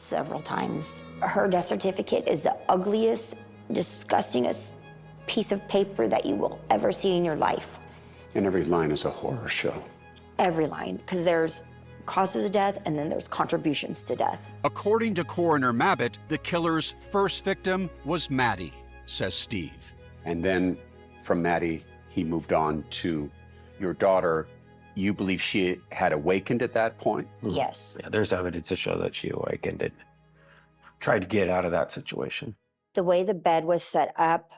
several times. Her death certificate is the ugliest, disgustingest piece of paper that you will ever see in your life. And every line is a horror show. Every line, because there's causes of death and then there's contributions to death. According to Coroner Mabbitt, the killer's first victim was Maddie, says Steve. And then from Maddie, he moved on to your daughter. You believe she had awakened at that point? Yes. Yeah, there's evidence to show that she awakened and tried to get out of that situation. The way the bed was set up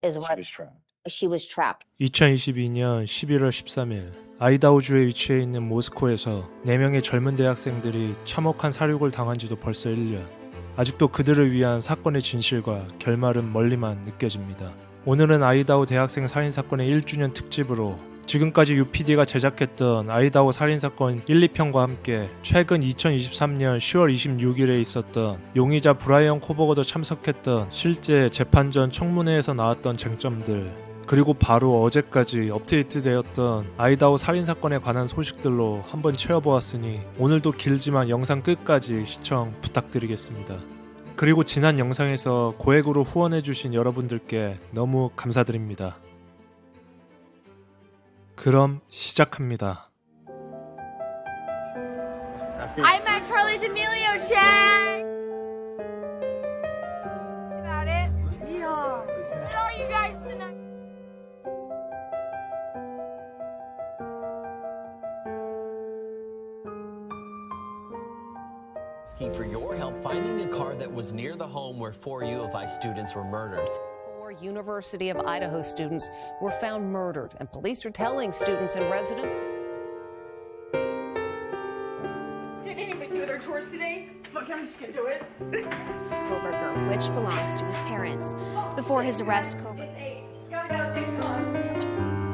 is She what was trapped. she was trapped. 2022년 11월 13일 아이다호주에 위치해 있는 모스코에서 4명의 젊은 대학생들이 참혹한 살육을 당한 지도 벌써 1년. 아직도 그들을 위한 사건의 진실과 결말은 멀리만 느껴집니다. 오늘은 아이다호 대학생 살인사건의 1주년 특집으로 지금까지 UPD가 제작했던 아이다호 살인사건 1, 2편과 함께 최근 2023년 10월 26일에 있었던 용의자 브라이언 코버거도 참석했던 실제 재판 전 청문회에서 나왔던 쟁점들, 그리고 바로 어제까지 업데이트되었던 아이다호 살인사건에 관한 소식들로 한번 채워보았으니 오늘도 길지만 영상 끝까지 시청 부탁드리겠습니다. 그리고 지난 영상에서 고액으로 후원해주신 여러분들께 너무 감사드립니다. 그럼 시작합니다. I'm at Charlie D'Amelio check. About it? Yeah. How are you guys tonight? Asking for your help finding a car that was near the home where 4 U of I students were murdered. 4 University of Idaho students were found murdered, and police are telling students and residents. Did anybody do their chores today? Fuck, I'm just gonna do it. Koberger, which belongs to his parents. Before his arrest, Koberger. It's 8. Gotta go. Takes long.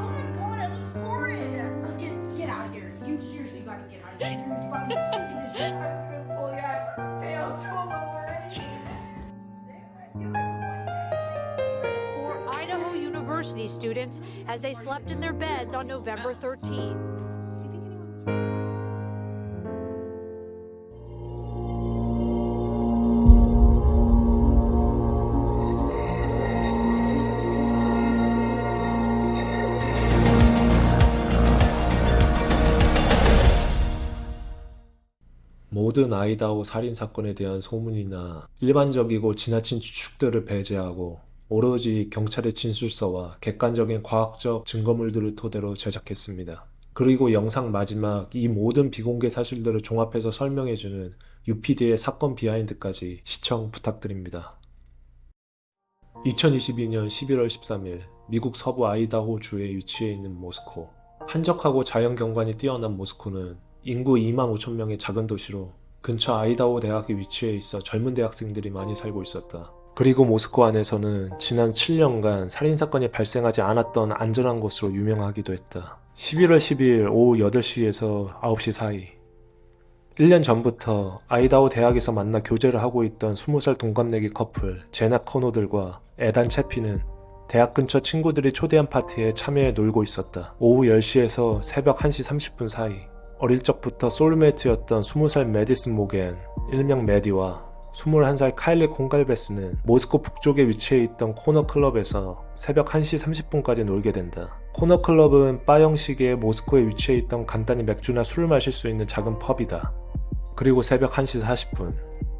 Oh my god, it looks horrid. Get out of here. You seriously gotta get out of here. You're fucking stupid as shit. Oh yeah, I failed 2 of them already. For Idaho University students as they slept in their beds on November 13th. 모든 아이다호 살인사건에 대한 소문이나 일반적이고 지나친 추측들을 배제하고 오로지 경찰의 진술서와 객관적인 과학적 증거물들을 토대로 제작했습니다. 그리고 영상 마지막 이 모든 비공개 사실들을 종합해서 설명해주는 UPD의 사건 비하인드까지 시청 부탁드립니다. 2022년 11월 13일 미국 서부 아이다호주에 위치해 있는 모스코. 한적하고 자연경관이 뛰어난 모스코는 인구 2만 5천 명의 작은 도시로 근처 아이다호 대학에 위치해 있어 젊은 대학생들이 많이 살고 있었다. 그리고 모스코 안에서는 지난 7년간 살인사건이 발생하지 않았던 안전한 곳으로 유명하기도 했다. 11월 12일 오후 8시에서 9시 사이 1년 전부터 아이다호 대학에서 만나 교제를 하고 있던 20살 동갑내기 커플 제나 커노들과 에단 채피는 대학 근처 친구들이 초대한 파티에 참여해 놀고 있었다. 오후 10시에서 새벽 1시 30분 사이 어릴 적부터 소울메이트였던 20살 메디슨 모겐, 일명 메디와 21살 카일리 콩갈베스는 모스코 북쪽에 위치해 있던 코너 클럽에서 새벽 1시 30분까지 놀게 된다. 코너 클럽은 바 형식의 모스코에 위치해 있던 간단히 맥주나 술을 마실 수 있는 작은 펍이다. 그리고 새벽 1시 40분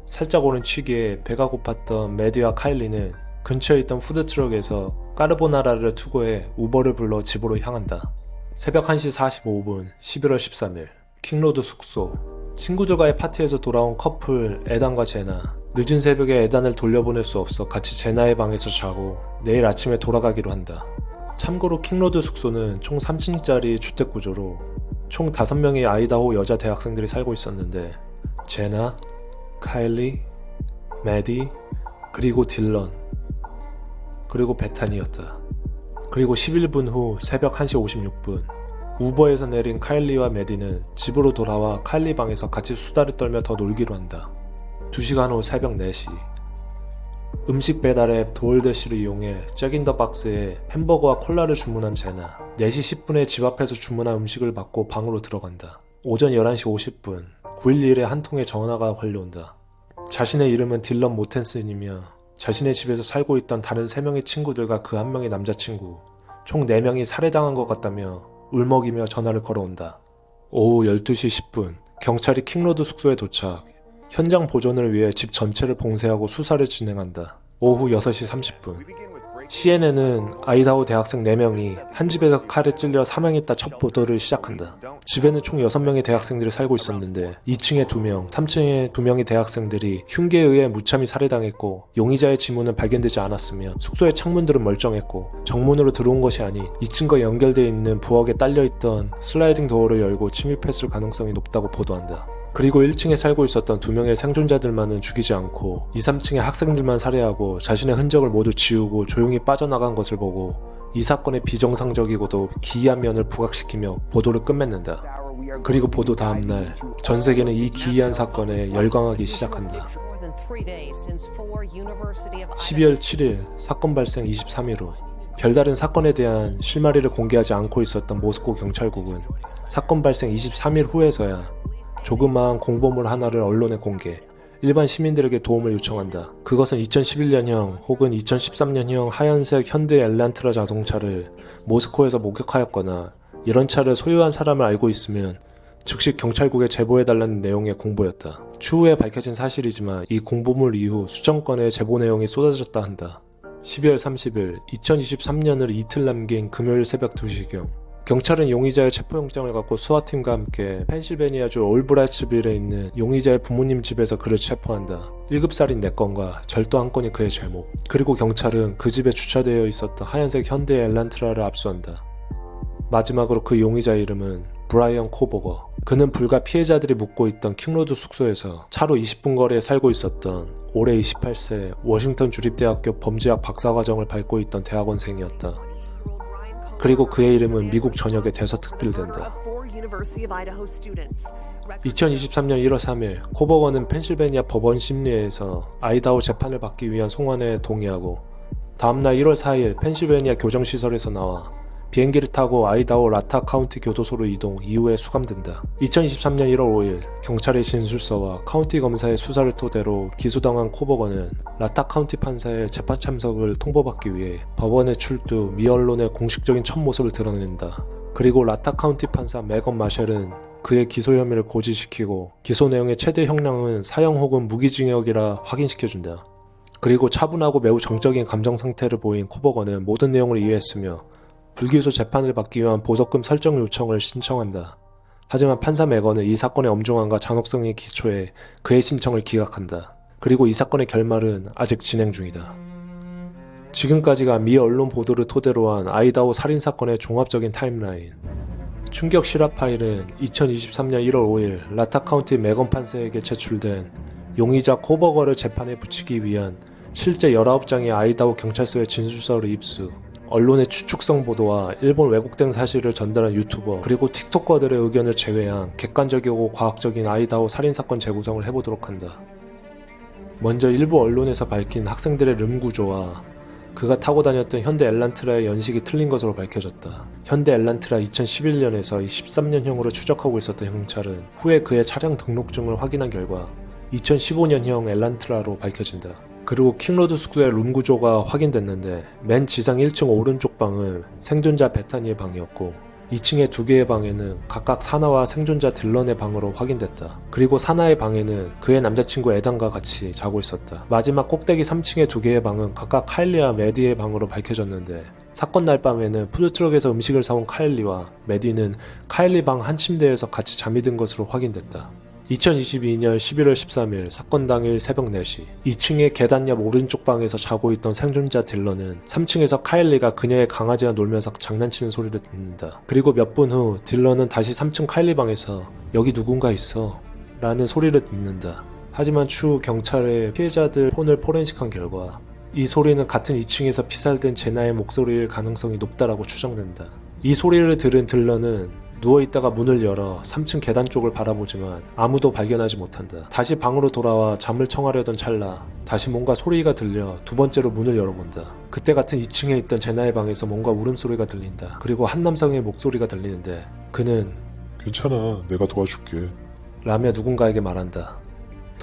살짝 오른 취기에 배가 고팠던 메디와 카일리는 근처에 있던 푸드트럭에서 까르보나라를 투고해 우버를 불러 집으로 향한다. 새벽 1시 45분 11월 13일 킹로드 숙소. 친구들과의 파티에서 돌아온 커플 에단과 제나. 늦은 새벽에 에단을 돌려보낼 수 없어 같이 제나의 방에서 자고 내일 아침에 돌아가기로 한다. 참고로 킹로드 숙소는 총 3층짜리 주택 구조로 총 5명의 아이다호 여자 대학생들이 살고 있었는데 제나, 카일리, 메디, 그리고 딜런, 그리고 베타니였다. 그리고 11분 후 새벽 1시 56분 우버에서 내린 카일리와 메디는 집으로 돌아와 카일리 방에서 같이 수다를 떨며 더 놀기로 한다. 2시간 후 새벽 4시 음식 배달 앱 도얼대시를 이용해 잭인더박스에 햄버거와 콜라를 주문한 제나. 4시 10분에 집 앞에서 주문한 음식을 받고 방으로 들어간다. 오전 11시 50분 911에 한 통의 전화가 걸려온다. 자신의 이름은 딜런 모텐슨이며 자신의 집에서 살고 있던 다른 3명의 친구들과 그 한 명의 남자친구 총 4명이 살해당한 것 같다며 울먹이며 전화를 걸어온다. 오후 12시 10분 경찰이 킹로드 숙소에 도착. 현장 보존을 위해 집 전체를 봉쇄하고 수사를 진행한다. 오후 6시 30분 CNN은 아이다호 대학생 4명이 한 집에서 칼에 찔려 사망했다 첫 보도를 시작한다. 집에는 총 6명의 대학생들이 살고 있었는데 2층에 2명, 3층에 2명의 대학생들이 흉기에 의해 무참히 살해당했고 용의자의 지문은 발견되지 않았으며 숙소의 창문들은 멀쩡했고 정문으로 들어온 것이 아닌 2층과 연결되어 있는 부엌에 딸려있던 슬라이딩 도어를 열고 침입했을 가능성이 높다고 보도한다. 그리고 1층에 살고 있었던 2명의 생존자들만은 죽이지 않고 2, 3층의 학생들만 살해하고 자신의 흔적을 모두 지우고 조용히 빠져나간 것을 보고 이 사건의 비정상적이고도 기이한 면을 부각시키며 보도를 끝맺는다. 그리고 보도 다음날 전 세계는 이 기이한 사건에 열광하기 시작한다. 12월 7일 사건 발생 23일 후 별다른 사건에 대한 실마리를 공개하지 않고 있었던 모스코 경찰국은 사건 발생 23일 후에서야 조그마한 공보물 하나를 언론에 공개, 일반 시민들에게 도움을 요청한다. 그것은 2011년형 혹은 2013년형 하얀색 현대 엘란트라 자동차를 모스코에서 목격하였거나 이런 차를 소유한 사람을 알고 있으면 즉시 경찰국에 제보해달라는 내용의 공보였다. 추후에 밝혀진 사실이지만 이 공보물 이후 수천 건의 제보 내용이 쏟아졌다 한다. 12월 30일 2023년을 이틀 남긴 금요일 새벽 2시경 경찰은 용의자의 체포영장을 갖고 수사팀과 함께 펜실베니아주 올브라이츠빌에 있는 용의자의 부모님 집에서 그를 체포한다. 1급살인 4건과 절도 1건이 그의 죄목. 그리고 경찰은 그 집에 주차되어 있었던 하얀색 현대 엘란트라를 압수한다. 마지막으로 그 용의자의 이름은 브라이언 코버거. 그는 불과 피해자들이 묵고 있던 킹로드 숙소에서 차로 20분 거리에 살고 있었던 올해 28세 워싱턴 주립대학교 범죄학 박사과정을 밟고 있던 대학원생이었다. 그리고 그의 이름은 미국 전역에 대서특필된다. 2023년 1월 3일 코버건은 펜실베니아 법원 심리회에서 아이다호 재판을 받기 위한 송환에 동의하고 다음날 1월 4일 펜실베니아 교정시설에서 나와 비행기를 타고 아이다호 라타 카운티 교도소로 이동 이후에 수감된다. 2023년 1월 5일 경찰의 진술서와 카운티 검사의 수사를 토대로 기소당한 코버건은 라타 카운티 판사의 재판 참석을 통보받기 위해 법원에 출두, 미 언론의 공식적인 첫 모습을 드러낸다. 그리고 라타 카운티 판사 메건 마셸은 그의 기소 혐의를 고지시키고 기소 내용의 최대 형량은 사형 혹은 무기징역이라 확인시켜준다. 그리고 차분하고 매우 정적인 감정 상태를 보인 코버건은 모든 내용을 이해했으며 불기소 재판을 받기 위한 보석금 설정 요청을 신청한다. 하지만 판사 메건은 이 사건의 엄중함과 잔혹성에 기초해 그의 신청을 기각한다. 그리고 이 사건의 결말은 아직 진행 중이다. 지금까지가 미 언론 보도를 토대로 한 아이다호 살인사건의 종합적인 타임라인. 충격 실화 파일은 2023년 1월 5일 라타 카운티 메건 판사에게 제출된 용의자 코버거를 재판에 붙이기 위한 실제 19장의 아이다호 경찰서의 진술서를 입수, 언론의 추측성 보도와 일본 왜곡된 사실을 전달한 유튜버 그리고 틱톡커들의 의견을 제외한 객관적이고 과학적인 아이다호 살인사건 재구성을 해보도록 한다. 먼저 일부 언론에서 밝힌 학생들의 름 구조와 그가 타고 다녔던 현대 엘란트라의 연식이 틀린 것으로 밝혀졌다. 현대 엘란트라 2011년에서 13년형으로 추적하고 있었던 경찰은 후에 그의 차량 등록증을 확인한 결과 2015년형 엘란트라로 밝혀진다. 그리고 킹로드 숙소의 룸 구조가 확인됐는데 맨 지상 1층 오른쪽 방은 생존자 베타니의 방이었고 2층의 2개의 방에는 각각 사나와 생존자 딜런의 방으로 확인됐다. 그리고 사나의 방에는 그의 남자친구 에단과 같이 자고 있었다. 마지막 꼭대기 3층의 2개의 방은 각각 카일리와 메디의 방으로 밝혀졌는데 사건 날 밤에는 푸드트럭에서 음식을 사온 카일리와 메디는 카일리 방 한 침대에서 같이 잠이 든 것으로 확인됐다. 2022년 11월 13일 사건 당일 새벽 4시 2층의 계단 옆 오른쪽 방에서 자고 있던 생존자 딜런은 3층에서 카일리가 그녀의 강아지와 놀면서 장난치는 소리를 듣는다. 그리고 몇 분 후 딜런은 다시 3층 카일리 방에서 여기 누군가 있어 라는 소리를 듣는다. 하지만 추후 경찰의 피해자들 폰을 포렌식한 결과 이 소리는 같은 2층에서 피살된 제나의 목소리일 가능성이 높다라고 추정된다. 이 소리를 들은 딜런은 누워있다가 문을 열어 3층 계단 쪽을 바라보지만 아무도 발견하지 못한다. 다시 방으로 돌아와 잠을 청하려던 찰나 다시 뭔가 소리가 들려 두 번째로 문을 열어본다. 그때 같은 2층에 있던 제나의 방에서 뭔가 울음소리가 들린다. 그리고 한 남성의 목소리가 들리는데 그는 괜찮아, 내가 도와줄게 라며 누군가에게 말한다.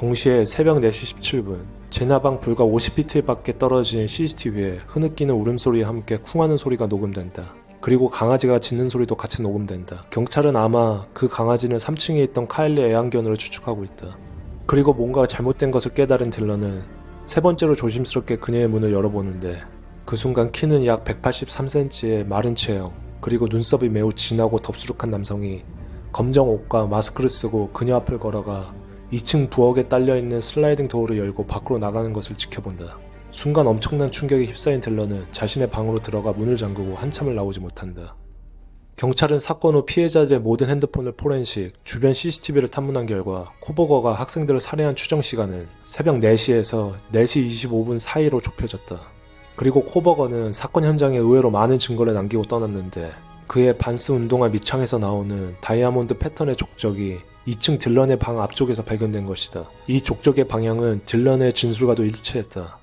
동시에 새벽 4시 17분 제나방 불과 50피트 밖에 떨어진 CCTV에 흐느끼는 울음소리와 함께 쿵하는 소리가 녹음된다. 그리고 강아지가 짖는 소리도 같이 녹음된다. 경찰은 아마 그 강아지는 3층에 있던 카일리 애완견으로 추측하고 있다. 그리고 뭔가 잘못된 것을 깨달은 딜런은 세 번째로 조심스럽게 그녀의 문을 열어보는데 그 순간 키는 약 183cm의 마른 체형 그리고 눈썹이 매우 진하고 덥수룩한 남성이 검정 옷과 마스크를 쓰고 그녀 앞을 걸어가 2층 부엌에 딸려있는 슬라이딩 도어를 열고 밖으로 나가는 것을 지켜본다. 순간 엄청난 충격에 휩싸인 딜런은 자신의 방으로 들어가 문을 잠그고 한참을 나오지 못한다. 경찰은 사건 후 피해자들의 모든 핸드폰을 포렌식, 주변 CCTV를 탐문한 결과 코버거가 학생들을 살해한 추정 시간은 새벽 4시에서 4시 25분 사이로 좁혀졌다. 그리고 코버거는 사건 현장에 의외로 많은 증거를 남기고 떠났는데 그의 반스 운동화 밑창에서 나오는 다이아몬드 패턴의 족적이 2층 딜런의 방 앞쪽에서 발견된 것이다. 이 족적의 방향은 딜런의 진술과도 일치했다.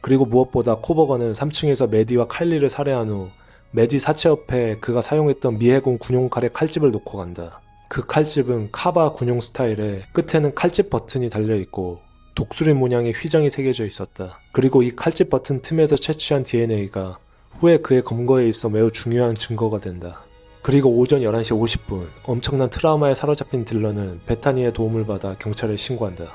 그리고 무엇보다 코버거는 3층에서 메디와 칼리를 살해한 후 메디 사체 옆에 그가 사용했던 미해군 군용칼의 칼집을 놓고 간다. 그 칼집은 카바 군용 스타일에 끝에는 칼집 버튼이 달려있고 독수리 문양의 휘장이 새겨져 있었다. 그리고 이 칼집 버튼 틈에서 채취한 DNA가 후에 그의 검거에 있어 매우 중요한 증거가 된다. 그리고 오전 11시 50분 엄청난 트라우마에 사로잡힌 딜런은 베타니의 도움을 받아 경찰에 신고한다.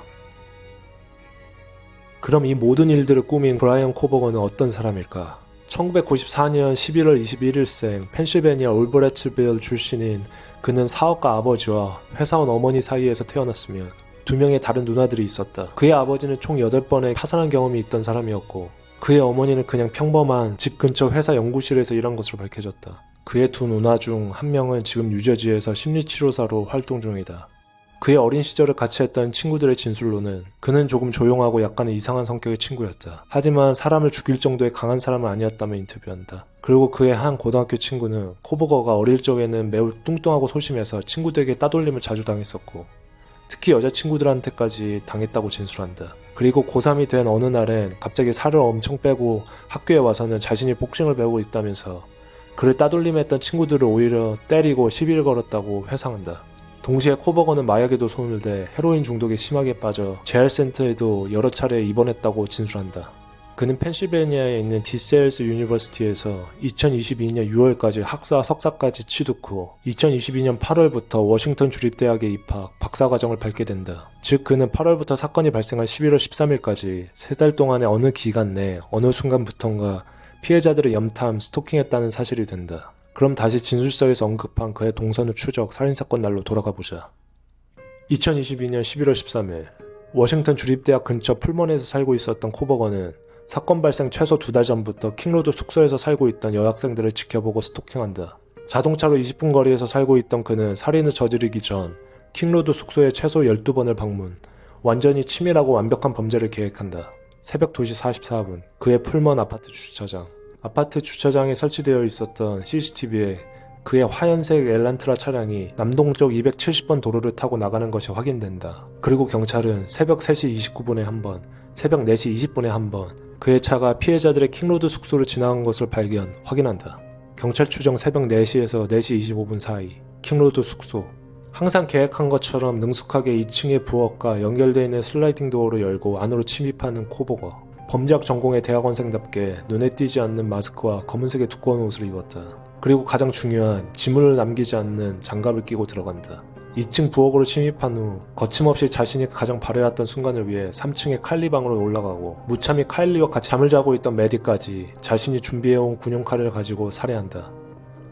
그럼 이 모든 일들을 꾸민 브라이언 코버거는 어떤 사람일까? 1994년 11월 21일생 펜실베니아 올브레츠빌 출신인 그는 사업가 아버지와 회사원 어머니 사이에서 태어났으며 2명의 다른 누나들이 있었다. 그의 아버지는 총 8번의 파산한 경험이 있던 사람이었고 그의 어머니는 그냥 평범한 집 근처 회사 연구실에서 일한 것으로 밝혀졌다. 그의 2 누나 중 한 명은 지금 뉴저지에서 심리치료사로 활동 중이다. 그의 어린 시절을 같이 했던 친구들의 진술로는 그는 조금 조용하고 약간의 이상한 성격의 친구였다. 하지만 사람을 죽일 정도의 강한 사람은 아니었다며 인터뷰한다. 그리고 그의 한 고등학교 친구는 코버거가 어릴 적에는 매우 뚱뚱하고 소심해서 친구들에게 따돌림을 자주 당했었고 특히 여자친구들한테까지 당했다고 진술한다. 그리고 고3이 된 어느 날엔 갑자기 살을 엄청 빼고 학교에 와서는 자신이 복싱을 배우고 있다면서 그를 따돌림했던 친구들을 오히려 때리고 시비를 걸었다고 회상한다. 동시에 코버거는 마약에도 손을 대 헤로인 중독에 심하게 빠져 재활센터에도 여러 차례 입원했다고 진술한다. 그는 펜실베니아에 있는 디세일스 유니버시티에서 2022년 6월까지 학사 석사까지 취득 후 2022년 8월부터 워싱턴 주립대학에 입학, 박사과정을 밟게 된다. 즉 그는 8월부터 사건이 발생한 11월 13일까지 3달 동안의 어느 기간 내 어느 순간부턴가 피해자들을 염탐, 스토킹했다는 사실이 된다. 그럼 다시 진술서에서 언급한 그의 동선우 추적 살인사건 날로 돌아가보자. 2022년 11월 13일 워싱턴 주립대학 근처 풀먼에서 살고 있었던 코버거는 사건 발생 최소 2달 전부터 킹로드 숙소에서 살고 있던 여학생들을 지켜보고 스토킹한다. 자동차로 20분 거리에서 살고 있던 그는 살인을 저지르기 전 킹로드 숙소에 최소 12번을 방문, 완전히 치밀하고 완벽한 범죄를 계획한다. 새벽 2시 44분 그의 풀먼 아파트 주차장. 아파트 주차장에 설치되어 있었던 CCTV에 그의 화연색 엘란트라 차량이 남동쪽 270번 도로를 타고 나가는 것이 확인된다. 그리고 경찰은 새벽 3시 29분에 한 번, 새벽 4시 20분에 한 번 그의 차가 피해자들의 킹로드 숙소를 지나간 것을 확인한다. 경찰 추정 새벽 4시에서 4시 25분 사이 킹로드 숙소. 항상 계획한 것처럼 능숙하게 2층의 부엌과 연결되어 있는 슬라이딩 도어를 열고 안으로 침입하는 코버거. 범죄학 전공의 대학원생답게 눈에 띄지 않는 마스크와 검은색의 두꺼운 옷을 입었다. 그리고 가장 중요한 지문을 남기지 않는 장갑을 끼고 들어간다. 2층 부엌으로 침입한 후 거침없이 자신이 가장 바래왔던 순간을 위해 3층의 칼리 방으로 올라가고 무참히 카일리와 같이 잠을 자고 있던 메디까지 자신이 준비해온 군용칼을 가지고 살해한다.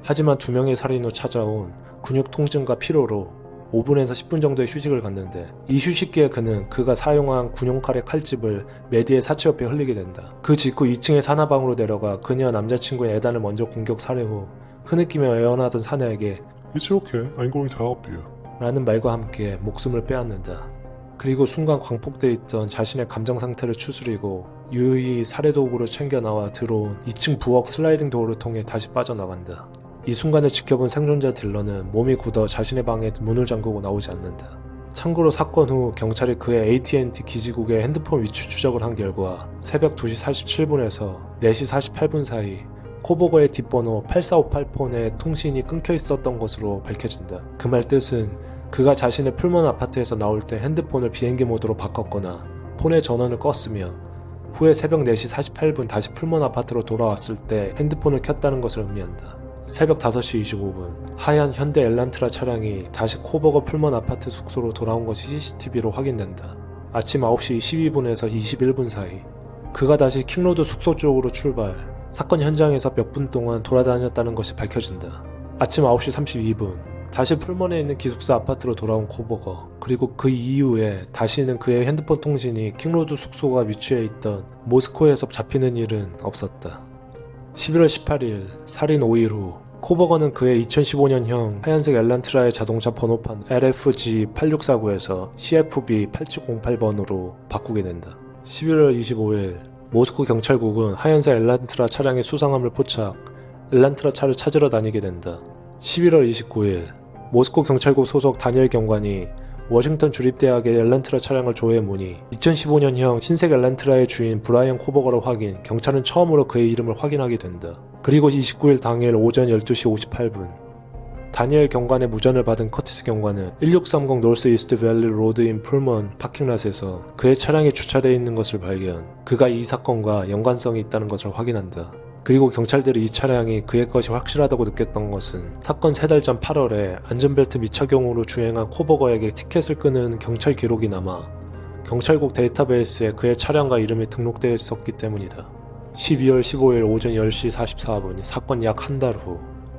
하지만 2명의 살인 후 찾아온 근육 통증과 피로로 5분에서 10분 정도의 휴식을 갖는데 이 휴식기에 그는 그가 사용한 군용칼의 칼집을 메디의 사체 옆에 흘리게 된다. 그 직후 2층의 사나방으로 내려가 그녀와 남자친구의 에단을 먼저 공격 살해 후 흐느끼며 애원하던 사내에게 It's okay, I'm going to help you 라는 말과 함께 목숨을 빼앗는다. 그리고 순간 광폭돼 있던 자신의 감정 상태를 추스리고 유유히 살해도구를 챙겨 나와 들어온 2층 부엌 슬라이딩 도어를 통해 다시 빠져나간다. 이 순간을 지켜본 생존자 딜런은 몸이 굳어 자신의 방에 문을 잠그고 나오지 않는다. 참고로 사건 후 경찰이 그의 AT&T 기지국의 핸드폰 위치 추적을 한 결과 새벽 2시 47분에서 4시 48분 사이 코버거의 뒷번호 8458폰에 통신이 끊겨 있었던 것으로 밝혀진다. 그 말 뜻은 그가 자신의 풀먼 아파트에서 나올 때 핸드폰을 비행기 모드로 바꿨거나 폰의 전원을 껐으며 후에 새벽 4시 48분 다시 풀먼 아파트로 돌아왔을 때 핸드폰을 켰다는 것을 의미한다. 새벽 5시 25분 하얀 현대 엘란트라 차량이 다시 코버거 풀먼 아파트 숙소로 돌아온 것이 CCTV로 확인된다. 아침 9시 22분에서 21분 사이 그가 다시 킹로드 숙소 쪽으로 출발, 사건 현장에서 몇 분 동안 돌아다녔다는 것이 밝혀진다. 아침 9시 32분 다시 풀먼에 있는 기숙사 아파트로 돌아온 코버거, 그리고 그 이후에 다시는 그의 핸드폰 통신이 킹로드 숙소가 위치해 있던 모스코에서 잡히는 일은 없었다. 11월 18일 살인 5일 후 코버거는 그의 2015년형 하얀색 엘란트라의 자동차 번호판 LFG8649에서 CFB8708번으로 바꾸게 된다. 11월 25일 모스코 경찰국은 하얀색 엘란트라 차량의 수상함을 포착, 엘란트라 차를 찾으러 다니게 된다. 11월 29일 모스코 경찰국 소속 다니엘 경관이 워싱턴 주립대학의 엘란트라 차량을 조회해 보니 2015년형 흰색 엘란트라의 주인 브라이언 코버거를 확인, 경찰은 처음으로 그의 이름을 확인하게 된다. 그리고 29일 당일 오전 12시 58분 다니엘 경관의 무전을 받은 커티스 경관은 1630 노스 이스트 밸리 로드인 풀먼 파킹랏에서 그의 차량이 주차되어 있는 것을 발견, 그가 이 사건과 연관성이 있다는 것을 확인한다. 그리고 경찰들이 이 차량이 그의 것이 확실하다고 느꼈던 것은 사건 3달 전 8월에 안전벨트 미착용으로 주행한 코버거에게 티켓을 끄는 경찰 기록이 남아 경찰국 데이터베이스에 그의 차량과 이름이 등록되어 있었기 때문이다. 12월 15일 오전 10시 44분 사건 약 한 달 후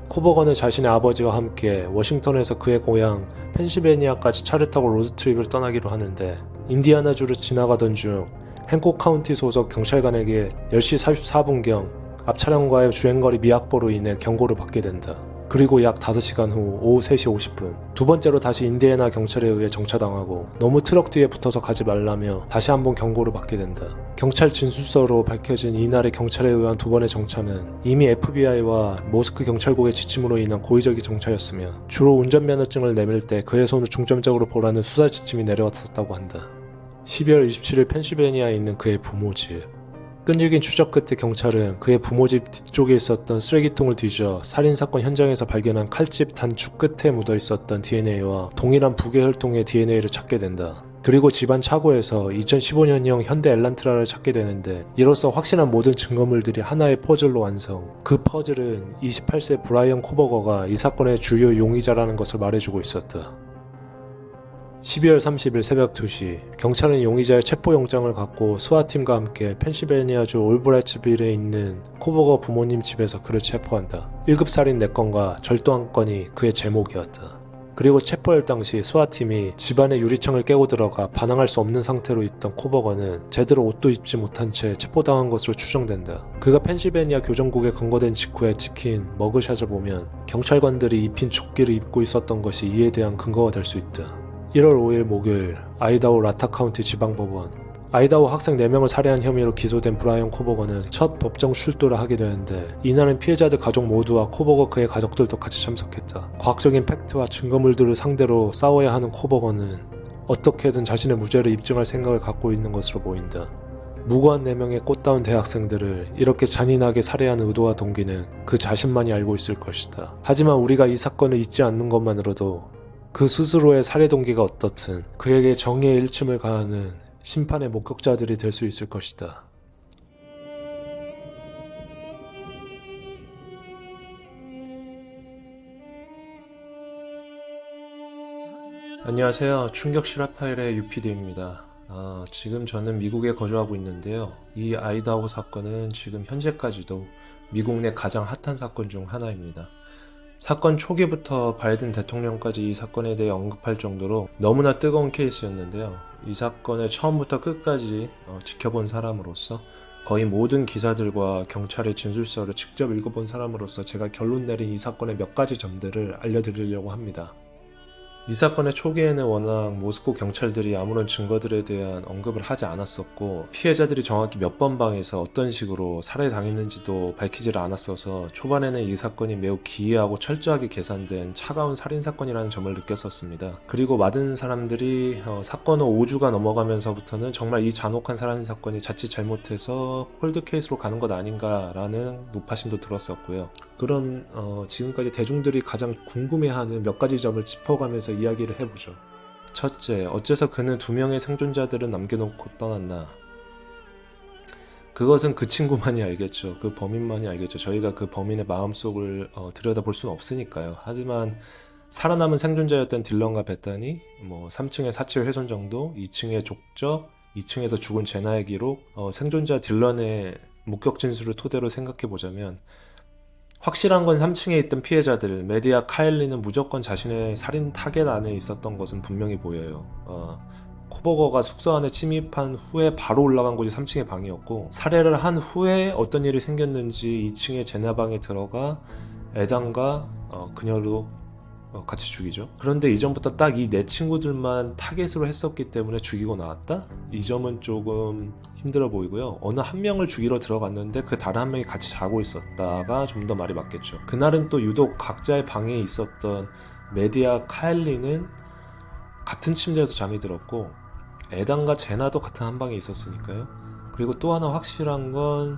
코버거는 자신의 아버지와 함께 워싱턴에서 그의 고향 펜실베니아까지 차를 타고 로드트립을 떠나기로 하는데 인디아나주를 지나가던 중 행콕 카운티 소속 경찰관에게 10시 44분경 앞 차량과의 주행거리 미확보로 인해 경고를 받게 된다. 그리고 약 5시간 후 오후 3시 50분 두 번째로 다시 인디애나 경찰에 의해 정차당하고 너무 트럭 뒤에 붙어서 가지 말라며 다시 한번 경고를 받게 된다. 경찰 진술서로 밝혀진 이날의 경찰에 의한 두 번의 정차는 이미 FBI와 모스크 경찰국의 지침으로 인한 고의적인 정차였으며 주로 운전면허증을 내밀 때 그의 손을 중점적으로 보라는 수사 지침이 내려왔었다고 한다. 12월 27일 펜실베니아에 있는 그의 부모 집. 끈질긴 추적 끝에 경찰은 그의 부모 집 뒤쪽에 있었던 쓰레기통을 뒤져 살인사건 현장에서 발견한 칼집 단축 끝에 묻어 있었던 DNA와 동일한 부계 혈통의 DNA를 찾게 된다. 그리고 집안 차고에서 2015년형 현대 엘란트라를 찾게 되는데 이로써 확실한 모든 증거물들이 하나의 퍼즐로 완성. 그 퍼즐은 28세 브라이언 코버거가 이 사건의 주요 용의자라는 것을 말해주고 있었다. 12월 30일 새벽 2시 경찰은 용의자의 체포영장을 갖고 수사팀과 함께 펜실베니아주 올브라이츠빌에 있는 코버거 부모님 집에서 그를 체포한다. 1급 살인 4건과 절도 1건이 그의 제목이었다. 그리고 체포할 당시 수사팀이 집안의 유리창을 깨고 들어가 반항할 수 없는 상태로 있던 코버거는 제대로 옷도 입지 못한 채 체포당한 것으로 추정된다. 그가 펜실베니아 교정국에 건거된 직후에 찍힌 머그샷을 보면 경찰관들이 입힌 조끼를 입고 있었던 것이 이에 대한 근거가 될 수 있다. 1월 5일 목요일 아이다호 라타 카운티 지방법원. 아이다호 학생 4명을 살해한 혐의로 기소된 브라이언 코버거는 첫 법정 출두를 하게 되는데 이날은 피해자들 가족 모두와 코버거 그의 가족들도 같이 참석했다. 과학적인 팩트와 증거물들을 상대로 싸워야 하는 코버거는 어떻게든 자신의 무죄를 입증할 생각을 갖고 있는 것으로 보인다. 무고한 4명의 꽃다운 대학생들을 이렇게 잔인하게 살해한 의도와 동기는 그 자신만이 알고 있을 것이다. 하지만 우리가 이 사건을 잊지 않는 것만으로도 그 스스로의 살해 동기가 어떻든 그에게 정의의 일침을 가하는 심판의 목격자들이 될 수 있을 것이다. 안녕하세요. 충격실 라파엘의 UPD입니다. 지금 저는 미국에 거주하고 있는데요. 이 아이다호 사건은 지금 현재까지도 미국 내 가장 핫한 사건 중 하나입니다. 사건 초기부터 바이든 대통령까지 이 사건에 대해 언급할 정도로 너무나 뜨거운 케이스였는데요. 이 사건을 처음부터 끝까지 지켜본 사람으로서 거의 모든 기사들과 경찰의 진술서를 직접 읽어본 사람으로서 제가 결론 내린 이 사건의 몇 가지 점들을 알려드리려고 합니다. 이 사건의 초기에는 워낙 모스코 경찰들이 아무런 증거들에 대한 언급을 하지 않았었고 피해자들이 정확히 몇 번 방에서 어떤 식으로 살해당했는지도 밝히질 않았어서 초반에는 이 사건이 매우 기이하고 철저하게 계산된 차가운 살인사건이라는 점을 느꼈었습니다. 그리고 많은 사람들이 사건 후 5주가 넘어가면서부터는 정말 이 잔혹한 살인사건이 자칫 잘못해서 콜드케이스로 가는 것 아닌가라는 높아심도 들었었고요. 그럼 지금까지 대중들이 가장 궁금해하는 몇 가지 점을 짚어가면서 대해서 이야기를 해보죠. 첫째, 어째서 그는 2명의 생존자들을 남겨놓고 떠났나? 그것은 그 친구만이 알겠죠. 그 범인만이 알겠죠. 저희가 그 범인의 마음속을 들여다볼 수는 없으니까요. 하지만 살아남은 생존자였던 딜런과 베탄이 3층의 사체 훼손 정도, 2층의 족적, 2층에서 죽은 제나의 기록, 생존자 딜런의 목격 진술을 토대로 생각해보자면 확실한 건 3층에 있던 피해자들, 메디와 카일리는 무조건 자신의 살인 타겟 안에 있었던 것은 분명히 보여요. 코버거가 숙소 안에 침입한 후에 바로 올라간 곳이 3층의 방이었고, 살해를 한 후에 어떤 일이 생겼는지 2층의 제나 방에 들어가 에단과 그녀로 같이 죽이죠. 그런데 이전부터 딱 이 네 친구들만 타겟으로 했었기 때문에 죽이고 나왔다? 이 점은 조금 힘들어 보이고요. 어느 한 명을 죽이러 들어갔는데 그 다른 한 명이 같이 자고 있었다가 좀 더 말이 맞겠죠. 그날은 또 유독 각자의 방에 있었던 메디와 카일리는 같은 침대에서 잠이 들었고, 에단과 제나도 같은 한 방에 있었으니까요. 그리고 또 하나 확실한 건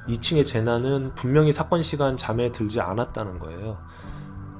2층의 제나는 분명히 사건 시간 잠에 들지 않았다는 거예요.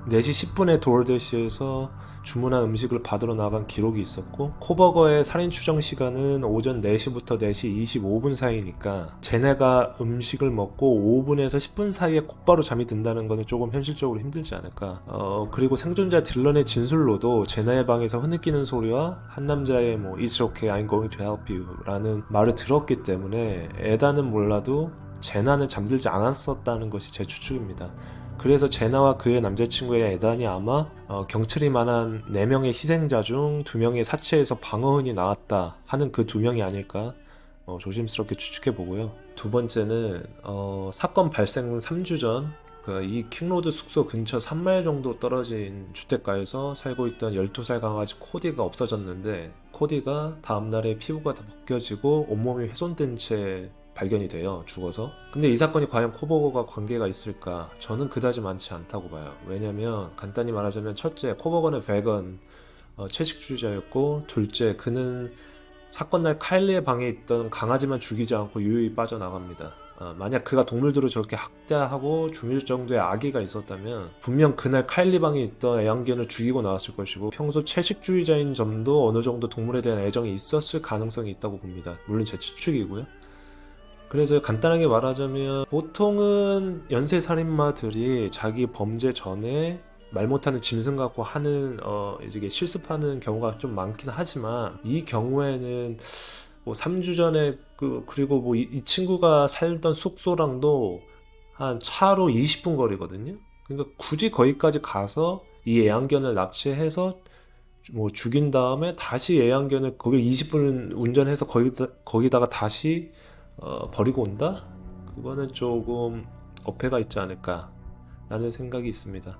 4시 10분에 도어대시에서 주문한 음식을 받으러 나간 기록이 있었고, 코버거의 살인 추정 시간은 오전 4시부터 4시 25분 사이니까 제네가 음식을 먹고 5분에서 10분 사이에 곧바로 잠이 든다는 것은 조금 현실적으로 힘들지 않을까. 그리고 생존자 딜런의 진술로도 제네의 방에서 흐느끼는 소리와 한 남자의 It's okay, I'm going to help you 라는 말을 들었기 때문에 에단은 몰라도 제나는 잠들지 않았었다는 것이 제 추측입니다. 그래서 제나와 그의 남자친구의 에단이 아마 경찰이 말한 4명의 희생자 중 2명의 사체에서 방어흔이 나왔다 하는 그 2명이 아닐까 조심스럽게 추측해보고요. 두 번째는 사건 발생 3주 전 이 킹로드 숙소 근처 3마일 정도 떨어진 주택가에서 살고 있던 12살 강아지 코디가 없어졌는데, 코디가 다음날에 피부가 다 벗겨지고 온몸이 훼손된 채 발견이 돼요. 죽어서. 근데 이 사건이 과연 코버거가 관계가 있을까? 저는 그다지 많지 않다고 봐요. 왜냐면 간단히 말하자면, 첫째, 코버거는 베건, 채식주의자였고, 둘째, 그는 사건날 카일리의 방에 있던 강아지만 죽이지 않고 유유히 빠져나갑니다. 만약 그가 동물들을 저렇게 학대하고 죽일 정도의 악의가 있었다면 분명 그날 카일리 방에 있던 애완견을 죽이고 나왔을 것이고, 평소 채식주의자인 점도 어느 정도 동물에 대한 애정이 있었을 가능성이 있다고 봅니다. 물론 제 추측이고요. 그래서 간단하게 말하자면, 보통은 연쇄살인마들이 자기 범죄 전에 말 못하는 짐승 갖고 하는 이제 실습하는 경우가 좀 많긴 하지만, 이 경우에는 3주 전에 그리고 이 친구가 살던 숙소랑도 한 차로 20분 거리거든요. 그러니까 굳이 거기까지 가서 이 애완견을 납치해서 죽인 다음에 다시 애완견을 거기 20분 운전해서 거기다가 다시 버리고 온다? 그거는 조금 어폐가 있지 않을까 라는 생각이 있습니다.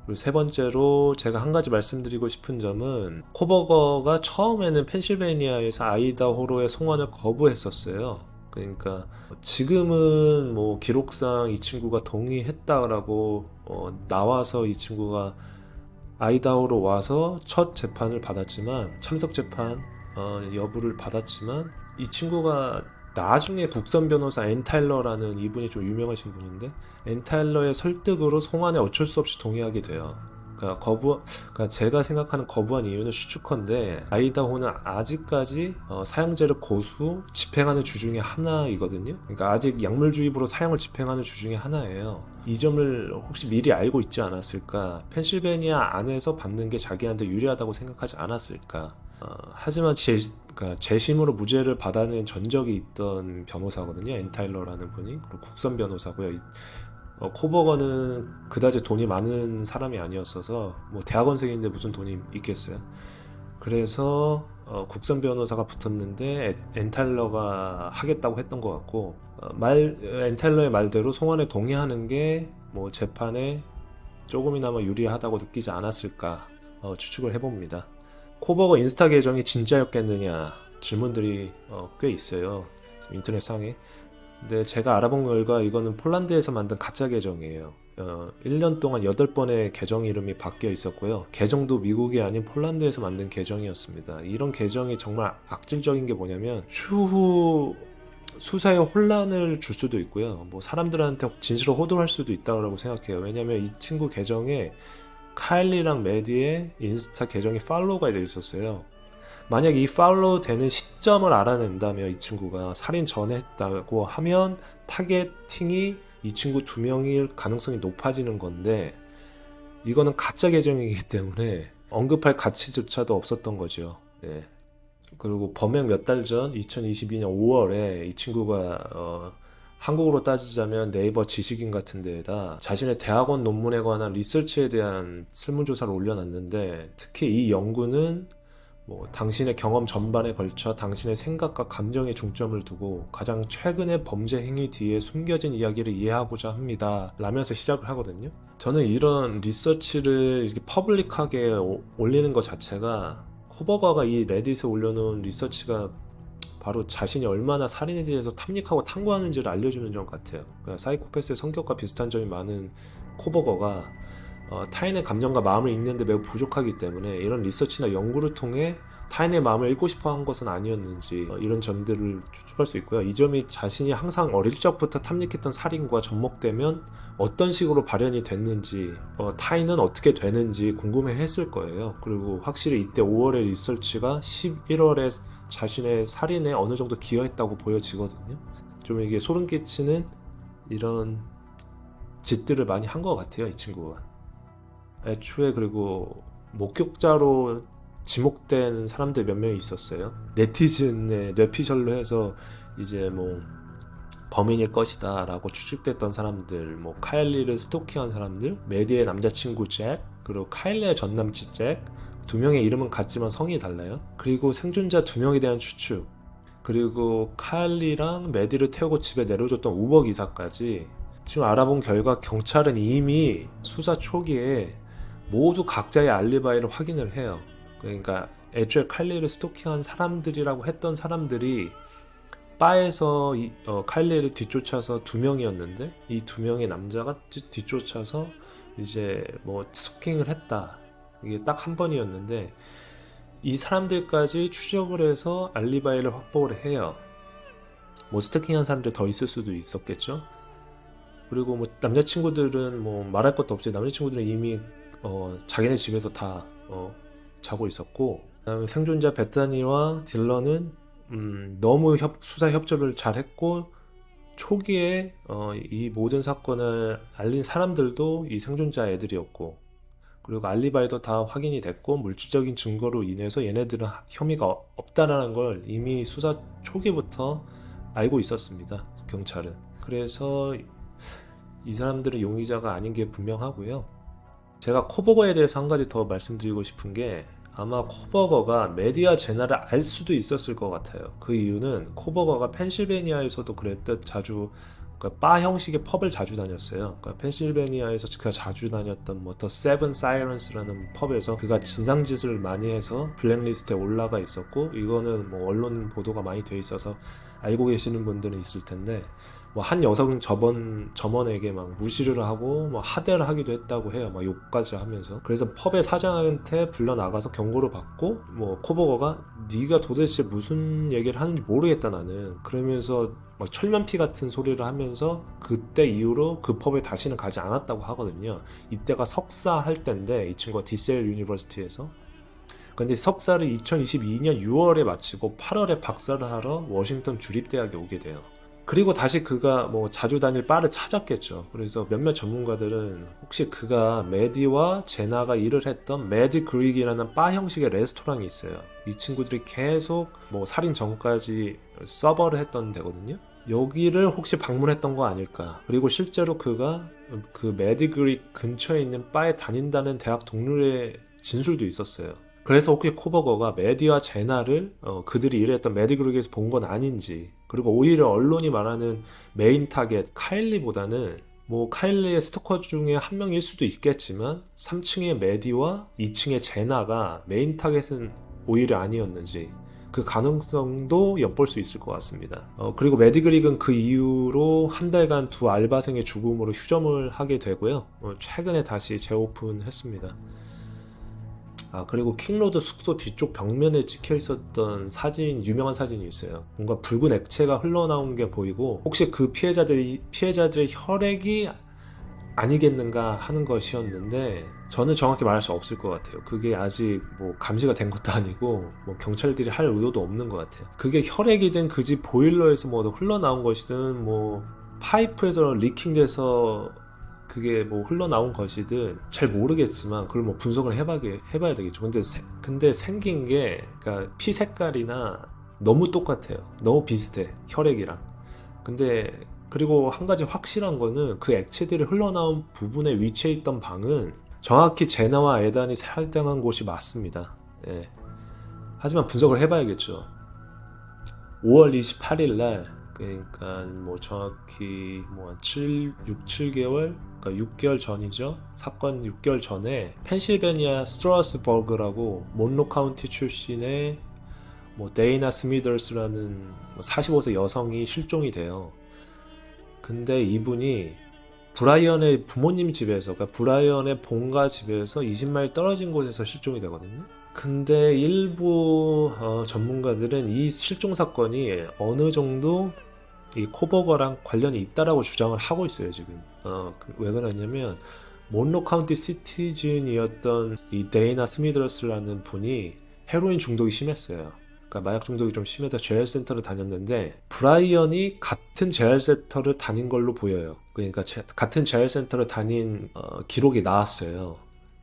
그리고 세 번째로 제가 한 가지 말씀드리고 싶은 점은, 코버거가 처음에는 펜실베니아에서 아이다호로의 송환을 거부했었어요. 그러니까 지금은 기록상 이 친구가 동의했다라고 나와서 이 친구가 아이다호로 와서 첫 재판을 받았지만, 참석 재판 여부를 받았지만, 이 친구가 나중에 국선 변호사 앤 타일러라는, 이분이 좀 유명하신 분인데, 앤 타일러의 설득으로 송환에 어쩔 수 없이 동의하게 돼요. 그러니까 제가 생각하는 거부한 이유는 추측컨대 아이다호는 아직까지 사형제를 고수 집행하는 주 중에 하나이거든요. 그러니까 아직 약물주의부로 사형을 집행하는 주 중에 하나예요. 이 점을 혹시 미리 알고 있지 않았을까? 펜실베니아 안에서 받는 게 자기한테 유리하다고 생각하지 않았을까? 하지만 재심으로 무죄를 받아낸 전적이 있던 변호사거든요. 앤 타일러라는 분이. 그리고 국선 변호사고요. 코버거는 그다지 돈이 많은 사람이 아니었어서, 대학원생인데 무슨 돈이 있겠어요. 그래서 국선 변호사가 붙었는데 앤 타일러가 하겠다고 했던 것 같고, 앤 타일러의 말대로 송환에 동의하는 게 재판에 조금이나마 유리하다고 느끼지 않았을까 추측을 해봅니다. 코버거 인스타 계정이 진짜였겠느냐 질문들이 꽤 있어요, 인터넷상에. 근데 제가 알아본 결과 이거는 폴란드에서 만든 가짜 계정이에요. 1년 동안 8번의 계정 이름이 바뀌어 있었고요. 계정도 미국이 아닌 폴란드에서 만든 계정이었습니다. 이런 계정이 정말 악질적인 게 뭐냐면, 추후 수사에 혼란을 줄 수도 있고요. 사람들한테 진실을 호도할 수도 있다고 생각해요. 왜냐면 이 친구 계정에 카일리랑 매디의 인스타 계정이 팔로우가 돼 있었어요. 만약 이 팔로우 되는 시점을 알아낸다면 이 친구가 살인 전에 했다고 하면 타겟팅이 이 친구 2명일 가능성이 높아지는 건데 이거는 가짜 계정이기 때문에 언급할 가치조차도 없었던 거죠. 네. 그리고 범행 몇 달 전 2022년 5월에 이 친구가 한국으로 따지자면 네이버 지식인 같은 데에다 자신의 대학원 논문에 관한 리서치에 대한 설문조사를 올려놨는데 특히 이 연구는 당신의 경험 전반에 걸쳐 당신의 생각과 감정에 중점을 두고 가장 최근의 범죄 행위 뒤에 숨겨진 이야기를 이해하고자 합니다 라면서 시작을 하거든요. 저는 이런 리서치를 이렇게 퍼블릭하게 올리는 것 자체가 코버거가 이 레딧에 올려놓은 리서치가 바로 자신이 얼마나 살인에 대해서 탐닉하고 탐구하는지를 알려주는 점 같아요. 그러니까 사이코패스의 성격과 비슷한 점이 많은 코버거가 타인의 감정과 마음을 읽는데 매우 부족하기 때문에 이런 리서치나 연구를 통해 타인의 마음을 읽고 싶어 한 것은 아니었는지 이런 점들을 추측할 수 있고요. 이 점이 자신이 항상 어릴 적부터 탐닉했던 살인과 접목되면 어떤 식으로 발현이 됐는지 타인은 어떻게 되는지 궁금해했을 거예요. 그리고 확실히 이때 5월의 리서치가 11월에 자신의 살인에 어느 정도 기여했다고 보여지거든요. 좀 이게 소름 끼치는 이런 짓들을 많이 한 것 같아요, 이 친구가. 애초에 그리고 목격자로 지목된 사람들 몇 명이 있었어요. 네티즌의 뇌피셜로 해서 이제 범인일 것이다 라고 추측됐던 사람들, 카일리를 스토킹한 사람들, 매디의 남자친구 잭, 그리고 카일리의 전남친 잭, 2명의 이름은 같지만 성이 달라요. 그리고 생존자 2명에 대한 추측, 그리고 카일리랑 매디를 태우고 집에 내려줬던 우버 기사까지 지금 알아본 결과 경찰은 이미 수사 초기에 모두 각자의 알리바이를 확인을 해요. 그러니까 애초에 카일리를 스토킹한 사람들이라고 했던 사람들이 바에서 카일리를 뒤쫓아서 2명이었는데 이 2명의 남자가 뒤쫓아서 이제 스토킹을 했다. 이게 딱 한 번이었는데 이 사람들까지 추적을 해서 알리바이를 확보를 해요. 스토킹한 사람들 더 있을 수도 있었겠죠. 그리고 남자친구들은 말할 것도 없이 남자친구들은 이미 자기네 집에서 다 자고 있었고, 그다음에 생존자 베타니와 딜런은 너무 수사 협조를 잘했고 초기에 이 모든 사건을 알린 사람들도 이 생존자 애들이었고, 그리고 알리바이도 다 확인이 됐고 물질적인 증거로 인해서 얘네들은 혐의가 없다라는 걸 이미 수사 초기부터 알고 있었습니다, 경찰은. 그래서 이 사람들은 용의자가 아닌 게 분명하고요. 제가 코버거에 대해서 한 가지 더 말씀드리고 싶은 게, 아마 코버거가 매디와 제나를 알 수도 있었을 것 같아요. 그 이유는 코버거가 펜실베니아에서도 그랬듯 자주 바 형식의 펍을 자주 다녔어요. 펜실베니아에서 그가 자주 다녔던 The Seven Sirens라는 펍에서 그가 진상짓을 많이 해서 블랙리스트에 올라가 있었고, 이거는 언론 보도가 많이 돼 있어서 알고 계시는 분들은 있을 텐데, 한 여성은 점원에게 무시를 하고 하대를 하기도 했다고 해요. 욕까지 하면서. 그래서 펍의 사장한테 불러 나가서 경고를 받고, 코버거가 네가 도대체 무슨 얘기를 하는지 모르겠다 나는, 그러면서 철면피 같은 소리를 하면서 그때 이후로 그 펍에 다시는 가지 않았다고 하거든요. 이때가 석사 할 때인데 이 친구가 디셀 유니버시티에서. 근데 석사를 2022년 6월에 마치고 8월에 박사를 하러 워싱턴 주립대학에 오게 돼요. 그리고 다시 그가 자주 다닐 바를 찾았겠죠. 그래서 몇몇 전문가들은 혹시 그가 매디와 제나가 일을 했던 매디 그릭이라는 바 형식의 레스토랑이 있어요. 이 친구들이 계속 살인 전까지 서버를 했던 데거든요. 여기를 혹시 방문했던 거 아닐까. 그리고 실제로 그가 그 매디 그릭 근처에 있는 바에 다닌다는 대학 동료의 진술도 있었어요. 그래서 혹시 코버거가 매디와 제나를 그들이 일했던 매디 그룹에서 본 건 아닌지, 그리고 오히려 언론이 말하는 메인 타겟 카일리보다는 카일리의 스토커 중에 한 명일 수도 있겠지만 3층의 매디와 2층의 제나가 메인 타겟은 오히려 아니었는지, 그 가능성도 엿볼 수 있을 것 같습니다. 그리고 매디 그릭은 그 이후로 한 달간 2 알바생의 죽음으로 휴점을 하게 되고요. 최근에 다시 재오픈했습니다. 그리고 킹로드 숙소 뒤쪽 벽면에 찍혀 있었던 유명한 사진이 있어요. 뭔가 붉은 액체가 흘러나온 게 보이고, 혹시 그 피해자들의 혈액이 아니겠는가 하는 것이었는데 저는 정확히 말할 수 없을 것 같아요. 그게 아직 뭐 감시가 된 것도 아니고 뭐 경찰들이 할 의도도 없는 것 같아요. 그게 혈액이든 그 집 보일러에서 뭐 흘러나온 것이든 뭐 파이프에서 리킹돼서 그게 뭐 흘러나온 것이든 잘 모르겠지만 그걸 뭐 분석을 해봐야 되겠죠. 근데 생긴 게 그러니까 피 색깔이나 너무 똑같아요. 너무 비슷해, 혈액이랑. 근데 그리고 한 가지 확실한 거는 그 액체들이 흘러나온 부분에 위치해 있던 방은 정확히 제나와 에단이 살당한 곳이 맞습니다. 예. 하지만 분석을 해봐야겠죠. 5월 28일 날, 그러니까 뭐 정확히 뭐 6, 7개월, 그러니까 6개월 전이죠. 사건 6개월 전에 펜실베니아 스트라스버그라고 몬로 카운티 출신의 뭐 데이나 스미더스라는 45세 여성이 실종이 돼요. 근데 이분이 브라이언의 부모님 집에서, 그러니까 브라이언의 본가 집에서 20마일 떨어진 곳에서 실종이 되거든요. 근데 일부 전문가들은 이 실종 사건이 어느 정도 이 코버거랑 관련이 있다라고 주장을 하고 있어요, 지금. 왜 그러냐면 몬로 카운티 시티즌이었던 이 데이나 스미더스라는 분이 헤로인 중독이 심했어요. 그러니까 마약 중독이 좀 심해서 재활센터를 다녔는데 브라이언이 같은 재활센터를 다닌 걸로 보여요. 그러니까 같은 재활센터를 다닌 기록이 나왔어요.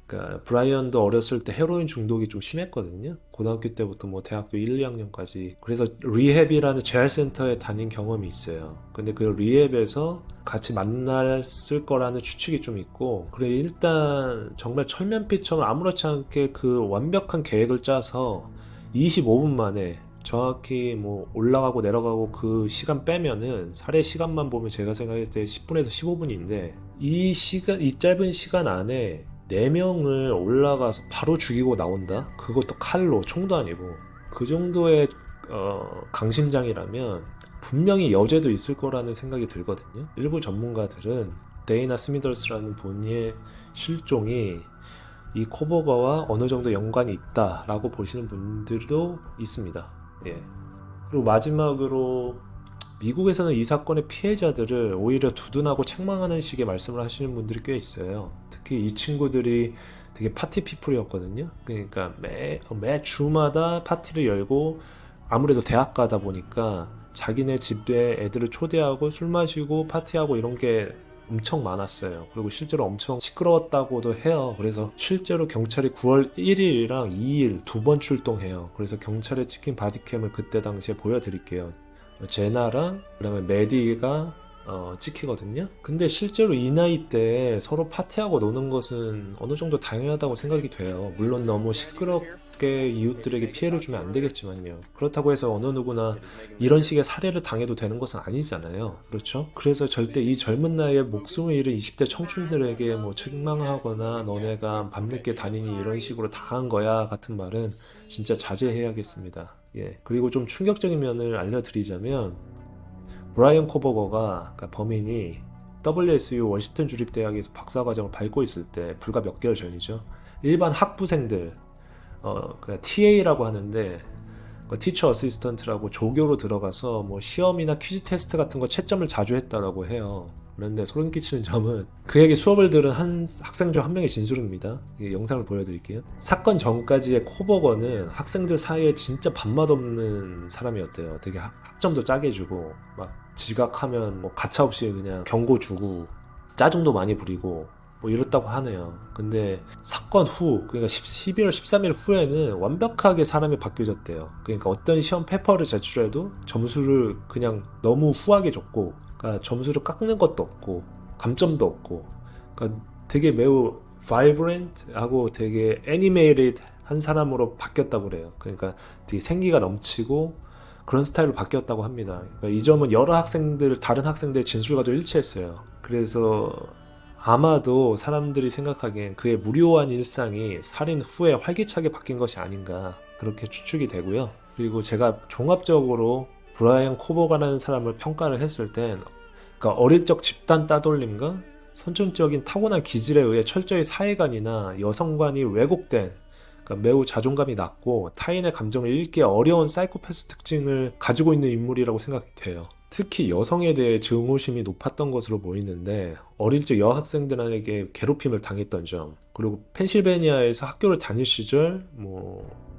그러니까 브라이언도 어렸을 때 헤로인 중독이 좀 심했거든요. 고등학교 때부터 뭐 대학교 1, 2학년까지. 그래서 리헵이라는 재활센터에 다닌 경험이 있어요. 근데 그 리헵에서 같이 만났을 거라는 추측이 좀 있고, 그래 일단 정말 철면피처럼 아무렇지 않게 그 완벽한 계획을 짜서 25분 만에 정확히 뭐 올라가고 내려가고 그 시간 빼면은 살해 시간만 보면 제가 생각할 때 10분에서 15분인데 이 짧은 시간 안에 4명을 올라가서 바로 죽이고 나온다? 그것도 칼로, 총도 아니고. 그 정도의 강심장이라면 분명히 여죄도 있을 거라는 생각이 들거든요. 일부 전문가들은 데이나 스미더스라는 분의 실종이 이 코버거와 어느 정도 연관이 있다라고 보시는 분들도 있습니다. 예. 그리고 마지막으로 미국에서는 이 사건의 피해자들을 오히려 두둔하고 책망하는 식의 말씀을 하시는 분들이 꽤 있어요. 특히 이 친구들이 되게 파티 피플이었거든요. 그러니까 매 주마다 파티를 열고 아무래도 대학 가다 보니까 자기네 집에 애들을 초대하고 술 마시고 파티하고 이런 게 엄청 많았어요. 그리고 실제로 엄청 시끄러웠다고도 해요. 그래서 실제로 경찰이 9월 1일이랑 2일 2번 출동해요. 그래서 경찰에 찍힌 바디캠을 그때 당시에 보여드릴게요. 제나랑 그다음에 메디가 찍히거든요. 근데 실제로 이 나이 때 서로 파티하고 노는 것은 어느 정도 당연하다고 생각이 돼요. 물론 너무 시끄럽게 이웃들에게 피해를 주면 안 되겠지만요. 그렇다고 해서 어느 누구나 이런 식의 살해를 당해도 되는 것은 아니잖아요. 그렇죠? 그래서 절대 이 젊은 나이에 목숨을 잃은 20대 청춘들에게 뭐 책망하거나 너네가 밤늦게 다니니 이런 식으로 당한 거야 같은 말은 진짜 자제해야겠습니다. 예. 그리고 좀 충격적인 면을 알려드리자면 브라이언 코버거가, 그러니까 범인이 WSU 워싱턴 주립대학에서 박사과정을 밟고 있을 때 불과 몇 개월 전이죠. 일반 학부생들, 그러니까 TA라고 하는데 티처 어시스턴트라고 조교로 들어가서 뭐 시험이나 퀴즈 테스트 같은 거 채점을 자주 했다라고 해요. 그런데 소름 끼치는 점은 그에게 수업을 들은 한 학생 중 한 명의 진술입니다. 영상을 보여드릴게요. 사건 전까지의 코버거는 학생들 사이에 진짜 밥맛 없는 사람이었대요. 되게 학점도 짜게 주고 막 지각하면 뭐 가차없이 그냥 경고 주고 짜증도 많이 부리고 뭐 이렇다고 하네요. 근데 사건 후, 그러니까 11월 13일 후에는 완벽하게 사람이 바뀌어졌대요. 그러니까 어떤 시험 페퍼를 제출해도 점수를 그냥 너무 후하게 줬고, 그러니까 점수를 깎는 것도 없고 감점도 없고, 그러니까 되게 매우 vibrant하고 되게 animated 한 사람으로 바뀌었다고 그래요. 그러니까 되게 생기가 넘치고 그런 스타일로 바뀌었다고 합니다. 그러니까 이 점은 여러 학생들, 다른 학생들의 진술과도 일치했어요. 그래서 아마도 사람들이 생각하기엔 그의 무료한 일상이 살인 후에 활기차게 바뀐 것이 아닌가 그렇게 추측이 되고요. 그리고 제가 종합적으로 브라이언 코버거라는 사람을 평가를 했을 땐, 그러니까 어릴 적 집단 따돌림과 선천적인 타고난 기질에 의해 철저히 사회관이나 여성관이 왜곡된, 그러니까 매우 자존감이 낮고 타인의 감정을 읽기 어려운 사이코패스 특징을 가지고 있는 인물이라고 생각이 돼요. 특히 여성에 대해 증오심이 높았던 것으로 보이는데 어릴 적 여학생들에게 괴롭힘을 당했던 점, 그리고 펜실베니아에서 학교를 다닐 시절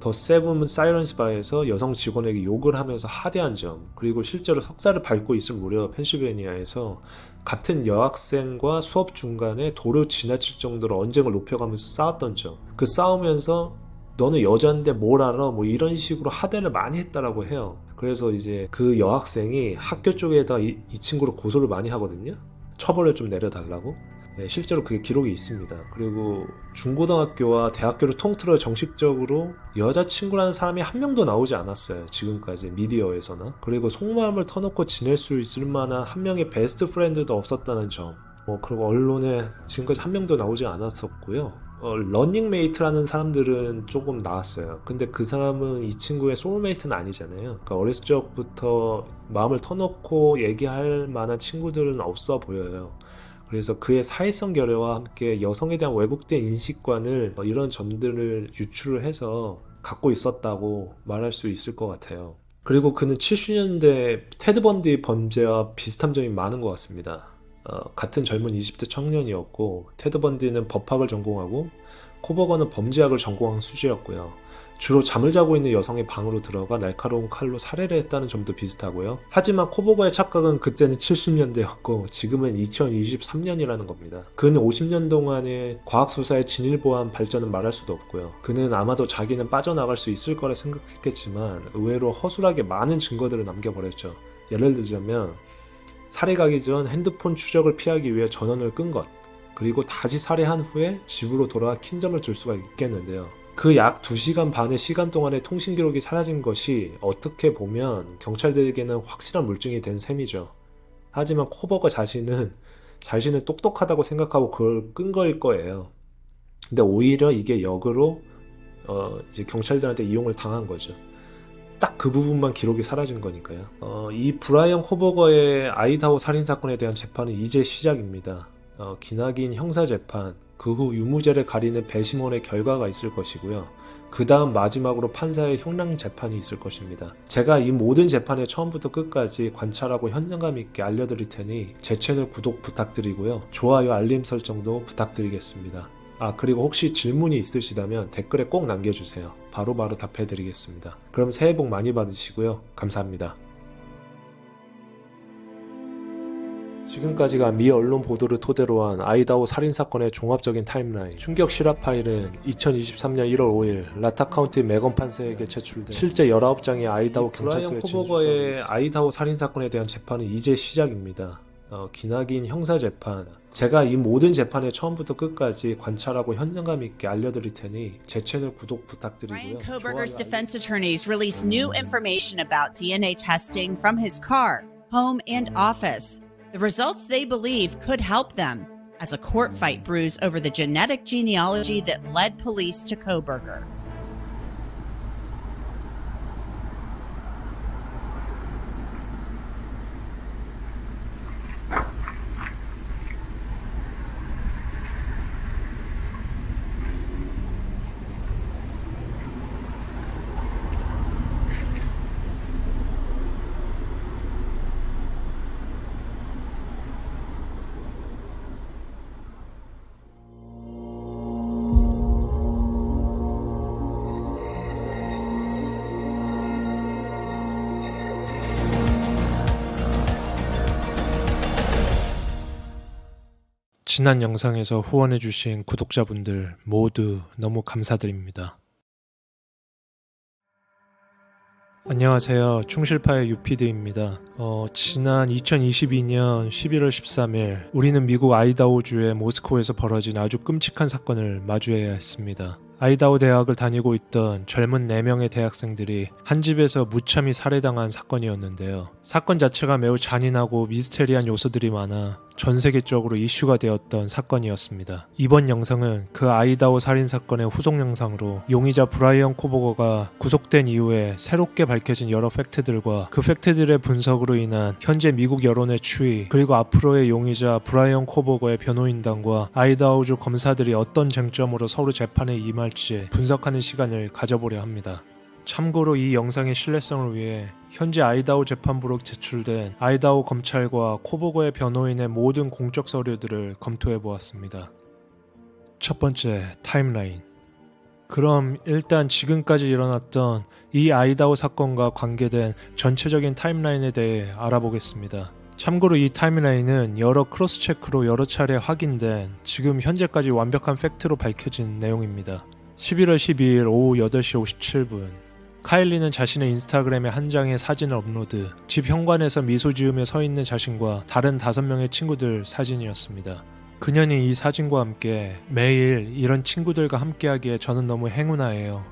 더 세븐 사이런스 바에서 여성 직원에게 욕을 하면서 하대한 점, 그리고 실제로 석사를 밟고 있을 무렵 펜실베니아에서 같은 여학생과 수업 중간에 도로 지나칠 정도로 언쟁을 높여가면서 싸웠던 점, 그 싸우면서 너는 여자인데 뭘 알아? 이런 식으로 하대를 많이 했다라고 해요. 그래서 이제 그 여학생이 학교 쪽에다 이 친구를 고소를 많이 하거든요. 처벌을 좀 내려달라고. 네, 실제로 그게 기록이 있습니다. 그리고 중고등학교와 대학교를 통틀어 정식적으로 여자친구라는 사람이 한 명도 나오지 않았어요. 지금까지 미디어에서나. 그리고 속마음을 터놓고 지낼 수 있을 만한 한 명의 베스트 프렌드도 없었다는 점. 그리고 언론에 지금까지 한 명도 나오지 않았었고요. 러닝메이트라는 사람들은 조금 나왔어요. 근데 그 사람은 이 친구의 소울메이트는 아니잖아요. 그러니까 어렸을 적부터 마음을 터놓고 얘기할 만한 친구들은 없어 보여요. 그래서 그의 사회성 결여와 함께 여성에 대한 왜곡된 인식관을 이런 점들을 유출을 해서 갖고 있었다고 말할 수 있을 것 같아요. 그리고 그는 70년대 테드 번디 범죄와 비슷한 점이 많은 것 같습니다. 같은 젊은 20대 청년이었고 테드 번디는 법학을 전공하고 코버거는 범죄학을 전공한 수재였고요. 주로 잠을 자고 있는 여성의 방으로 들어가 날카로운 칼로 살해를 했다는 점도 비슷하고요. 하지만 코버거의 착각은 그때는 70년대였고 지금은 2023년이라는 겁니다. 그는 50년 동안의 과학수사의 진일보한 발전은 말할 수도 없고요. 그는 아마도 자기는 빠져나갈 수 있을 거라 생각했겠지만 의외로 허술하게 많은 증거들을 남겨버렸죠. 예를 들자면 살해 가기 전 핸드폰 추적을 피하기 위해 전원을 끈 것, 그리고 다시 살해한 후에 집으로 돌아와 킨점을 줄 수가 있겠는데요. 그 약 2시간 반의 시간 동안의 통신 기록이 사라진 것이 어떻게 보면 경찰들에게는 확실한 물증이 된 셈이죠. 하지만 코버거 자신은 자신을 똑똑하다고 생각하고 그걸 끈 거일 거예요. 근데 오히려 이게 역으로 이제 경찰들한테 이용을 당한 거죠. 딱 그 부분만 기록이 사라진 거니까요. 이 브라이언 코버거의 아이다호 살인사건에 대한 재판은 이제 시작입니다. 기나긴 형사재판, 그 후 유무죄를 가리는 배심원의 결과가 있을 것이고요. 그 다음 마지막으로 판사의 형량재판이 있을 것입니다. 제가 이 모든 재판을 처음부터 끝까지 관찰하고 현장감 있게 알려드릴 테니 제 채널 구독 부탁드리고요. 좋아요, 알림 설정도 부탁드리겠습니다. 그리고 혹시 질문이 있으시다면 댓글에 꼭 남겨주세요. 바로바로 답해드리겠습니다. 그럼 새해 복 많이 받으시고요. 감사합니다. 지금까지가 미 언론 보도를 토대로 한 아이다호 살인사건의 종합적인 타임라인. 충격 실화 파일은 2023년 1월 5일 라타 카운티 메건 판사에게 제출된 실제 19장의 아이다호 경찰서의 코버거의 아이다호 살인사건에 대한 재판은 이제 시작입니다. 기나긴 형사재판. 제가 이 모든 재판을 처음부터 끝까지 관찰하고 현장감 있게 알려드릴 테니 제 채널 구독 부탁드리고요. Ryan Koberger's defense attorneys released new information about DNA testing from his car, home, and office. The results they believe could help them as a court fight brews over the genetic genealogy that led police to Koberger. 지난 영상에서 후원해주신 구독자분들 모두 너무 감사드립니다. 안녕하세요. 충실파의 유피드입니다. 지난 2022년 11월 13일 우리는 미국 아이다호주의 모스코에서 벌어진 아주 끔찍한 사건을 마주해야 했습니다. 아이다호 대학을 다니고 있던 젊은 4명의 대학생들이 한 집에서 무참히 살해당한 사건이었는데요. 사건 자체가 매우 잔인하고 미스테리한 요소들이 많아 전 세계적으로 이슈가 되었던 사건이었습니다. 이번 영상은 그 아이다호 살인사건의 후속 영상으로 용의자 브라이언 코버거가 구속된 이후에 새롭게 밝혀진 여러 팩트들과 그 팩트들의 분석으로 인한 현재 미국 여론의 추이, 그리고 앞으로의 용의자 브라이언 코버거의 변호인단과 아이다호주 검사들이 어떤 쟁점으로 서로 재판에 임할지 분석하는 시간을 가져보려 합니다. 참고로 이 영상의 신뢰성을 위해 현재 아이다호 재판부로 제출된 아이다호 검찰과 코보거의 변호인의 모든 공적 서류들을 검토해 보았습니다. 첫 번째, 타임라인. 그럼 일단 지금까지 일어났던 이 아이다호 사건과 관계된 전체적인 타임라인에 대해 알아보겠습니다. 참고로 이 타임라인은 여러 크로스 체크로 여러 차례 확인된 지금 현재까지 완벽한 팩트로 밝혀진 내용입니다. 11월 12일 오후 8시 57분 카일리는 자신의 인스타그램에 한 장의 사진을 업로드, 집 현관에서 미소 지으며 서 있는 자신과 다른 5명의 친구들 사진이었습니다. 그녀는 이 사진과 함께 매일 이런 친구들과 함께하기에 저는 너무 행운아예요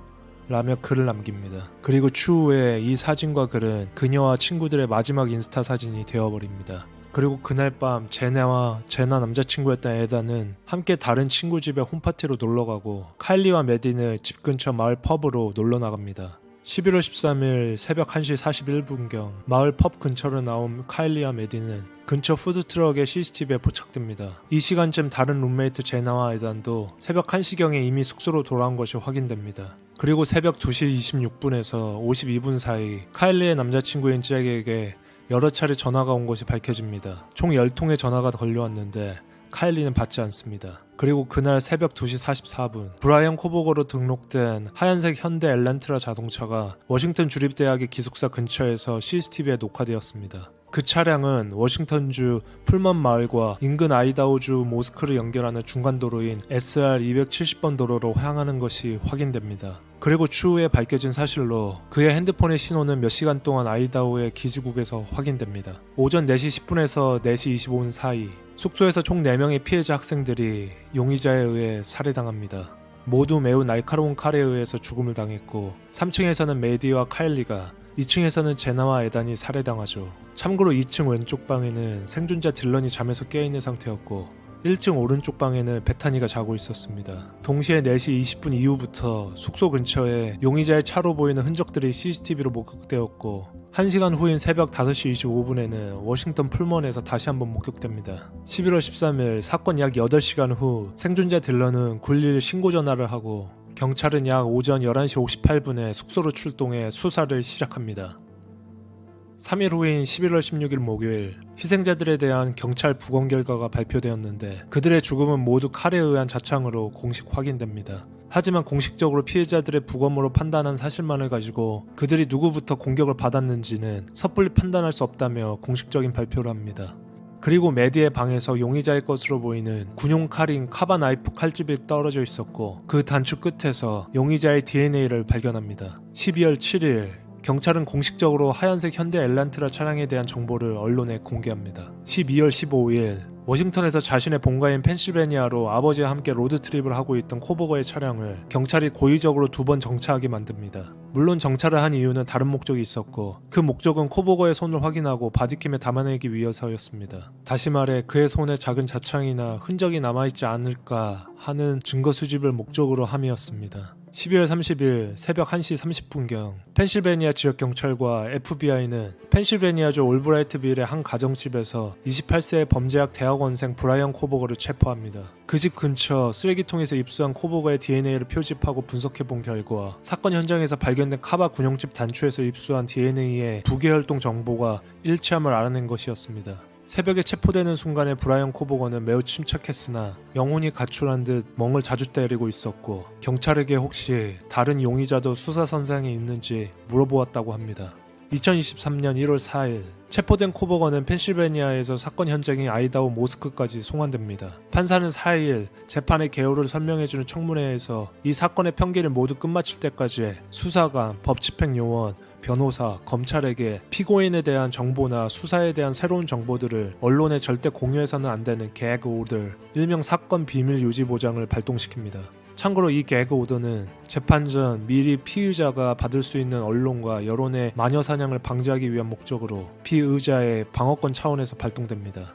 라며 글을 남깁니다. 그리고 추후에 이 사진과 글은 그녀와 친구들의 마지막 인스타 사진이 되어버립니다. 그리고 그날 밤 제나와 제나 남자친구였던 에다는 함께 다른 친구 집에 홈파티로 놀러가고 카일리와 메디는 집 근처 마을 펍으로 놀러 나갑니다. 11월 13일 새벽 1시 41분경 마을 펍 근처로 나온 카일리와 메디는 근처 푸드트럭의 CCTV에 포착됩니다. 이 시간쯤 다른 룸메이트 제나와 에단도 새벽 1시경에 이미 숙소로 돌아온 것이 확인됩니다. 그리고 새벽 2시 26분에서 52분 사이 카일리의 남자친구인 잭에게 여러 차례 전화가 온 것이 밝혀집니다. 총 10통의 전화가 걸려왔는데 카일리는 받지 않습니다. 그리고 그날 새벽 2시 44분 브라이언 코보거로 등록된 하얀색 현대 엘란트라 자동차가 워싱턴 주립대학의 기숙사 근처에서 CCTV에 녹화되었습니다. 그 차량은 워싱턴주 풀먼 마을과 인근 아이다호주 모스크를 연결하는 중간도로인 SR 270번 도로로 향하는 것이 확인됩니다. 그리고 추후에 밝혀진 사실로 그의 핸드폰의 신호는 몇 시간 동안 아이다호의 기지국에서 확인됩니다. 오전 4시 10분에서 4시 25분 사이 숙소에서 총 4명의 피해자 학생들이 용의자에 의해 살해당합니다. 모두 매우 날카로운 칼에 의해서 죽음을 당했고 3층에서는 메디와 카일리가 2층에서는 제나와 에단이 살해당하죠. 참고로 2층 왼쪽 방에는 생존자 딜런이 잠에서 깨어있는 상태였고 1층 오른쪽 방에는 베타니가 자고 있었습니다. 동시에 4시 20분 이후부터 숙소 근처에 용의자의 차로 보이는 흔적들이 CCTV로 목격되었고 1시간 후인 새벽 5시 25분에는 워싱턴 풀먼에서 다시 한번 목격됩니다. 11월 13일 사건 약 8시간 후 생존자 딜런은 911 신고 전화를 하고 경찰은 약 오전 11시 58분에 숙소로 출동해 수사를 시작합니다. 3일 후인 11월 16일 목요일 희생자들에 대한 경찰 부검 결과가 발표되었는데 그들의 죽음은 모두 칼에 의한 자창으로 공식 확인됩니다. 하지만 공식적으로 피해자들의 부검으로 판단한 사실만을 가지고 그들이 누구부터 공격을 받았는지는 섣불리 판단할 수 없다며 공식적인 발표를 합니다. 그리고 메디의 방에서 용의자의 것으로 보이는 군용 칼인 카바 나이프 칼집이 떨어져 있었고 그 단추 끝에서 용의자의 DNA를 발견합니다. 12월 7일 경찰은 공식적으로 하얀색 현대 엘란트라 차량에 대한 정보를 언론에 공개합니다. 12월 15일 워싱턴에서 자신의 본가인 펜실베니아로 아버지와 함께 로드트립을 하고 있던 코보거의 차량을 경찰이 고의적으로 2번 정차하게 만듭니다. 물론 정차를 한 이유는 다른 목적이 있었고 그 목적은 코보거의 손을 확인하고 바디캠에 담아내기 위해서였습니다. 다시 말해 그의 손에 작은 자창이나 흔적이 남아있지 않을까 하는 증거 수집을 목적으로 함이었습니다. 12월 30일 새벽 1시 30분경 펜실베니아 지역경찰과 FBI는 펜실베니아주 올브라이트빌의 한 가정집에서 28세의 범죄학 대학원생 브라이언 코보거를 체포합니다. 그 집 근처 쓰레기통에서 입수한 코보거의 DNA를 표집하고 분석해본 결과 사건 현장에서 발견된 카바 군용집 단추에서 입수한 DNA의 부계혈동 정보가 일치함을 알아낸 것이었습니다. 새벽에 체포되는 순간에 브라이언 코보거는 매우 침착했으나 영혼이 가출한 듯 멍을 자주 때리고 있었고 경찰에게 혹시 다른 용의자도 수사선상에 있는지 물어보았다고 합니다. 2023년 1월 4일 체포된 코보거는 펜실베니아에서 사건 현장인 아이다호 모스크까지 송환됩니다. 판사는 4일 재판의 개요를 설명해주는 청문회에서 이 사건의 평기를 모두 끝마칠 때까지 수사관, 법집행요원, 변호사, 검찰에게 피고인에 대한 정보나 수사에 대한 새로운 정보들을 언론에 절대 공유해서는 안 되는 개그 오더, 일명 사건 비밀 유지 보장을 발동시킵니다. 참고로 이 개그 오더는 재판 전 미리 피의자가 받을 수 있는 언론과 여론의 마녀 사냥을 방지하기 위한 목적으로 피의자의 방어권 차원에서 발동됩니다.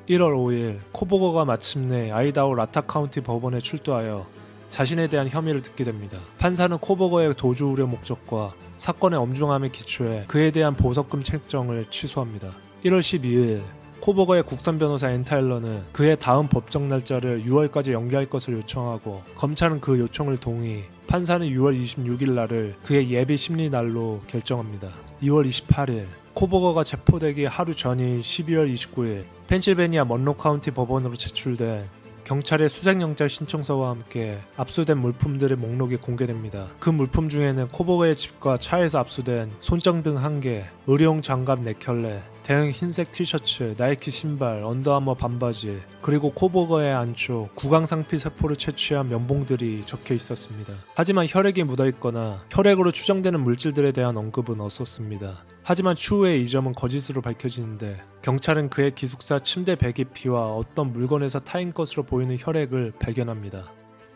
1월 5일 코보거가 마침내 아이다호 라타 카운티 법원에 출두하여 자신에 대한 혐의를 듣게 됩니다. 판사는 코보거의 도주 우려 목적과 사건의 엄중함에 기초해 그에 대한 보석금 책정을 취소합니다. 1월 12일 코버거의 국선 변호사 앤 타일러는 그의 다음 법정 날짜를 6월까지 연기할 것을 요청하고 검찰은 그 요청을 동의, 판사는 6월 26일 날을 그의 예비 심리 날로 결정합니다. 2월 28일 코버거가 체포되기 하루 전인 12월 29일 펜실베니아 먼로 카운티 법원으로 제출된 경찰의 수색영장 신청서와 함께 압수된 물품들의 목록이 공개됩니다. 그 물품 중에는 코버거의 집과 차에서 압수된 손전등 1개, 의료용 장갑 4켤레, 대형 흰색 티셔츠, 나이키 신발, 언더아머 반바지, 그리고 코버거의 안쪽 구강상피 세포를 채취한 면봉들이 적혀 있었습니다. 하지만 혈액이 묻어있거나 혈액으로 추정되는 물질들에 대한 언급은 없었습니다. 하지만 추후에 이 점은 거짓으로 밝혀지는데 경찰은 그의 기숙사 침대 베개피와 어떤 물건에서 타인 것으로 보이는 혈액을 발견합니다.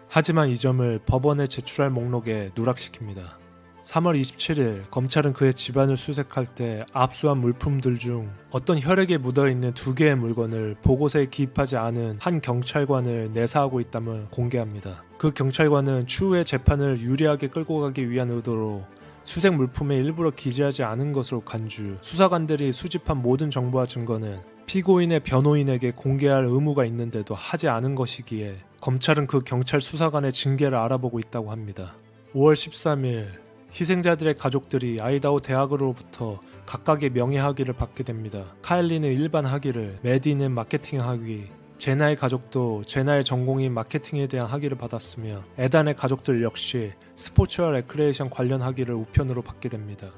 하지만 이 점을 법원에 제출할 목록에 누락시킵니다. 3월 27일 검찰은 그의 집안을 수색할 때 압수한 물품들 중 어떤 혈액에 묻어있는 2개의 물건을 보고서에 기입하지 않은 한 경찰관을 내사하고 있다면 공개합니다. 그 경찰관은 추후에 재판을 유리하게 끌고 가기 위한 의도로 수색 물품에 일부러 기재하지 않은 것으로 간주, 수사관들이 수집한 모든 정보와 증거는 피고인의 변호인에게 공개할 의무가 있는데도 하지 않은 것이기에 검찰은 그 경찰 수사관의 징계를 알아보고 있다고 합니다. 5월 13일 희생자들의 가족들이 아이다호 대학으로부터 각각의 명예학위를 받게 됩니다. 카일리는 일반 학위를, 매디는 마케팅 학위, 제나의 가족도 제나의 전공인 마케팅에 대한 학위를 받았으며 에단의 가족들 역시 스포츠와 레크레이션 관련 학위를 우편으로 받게 됩니다.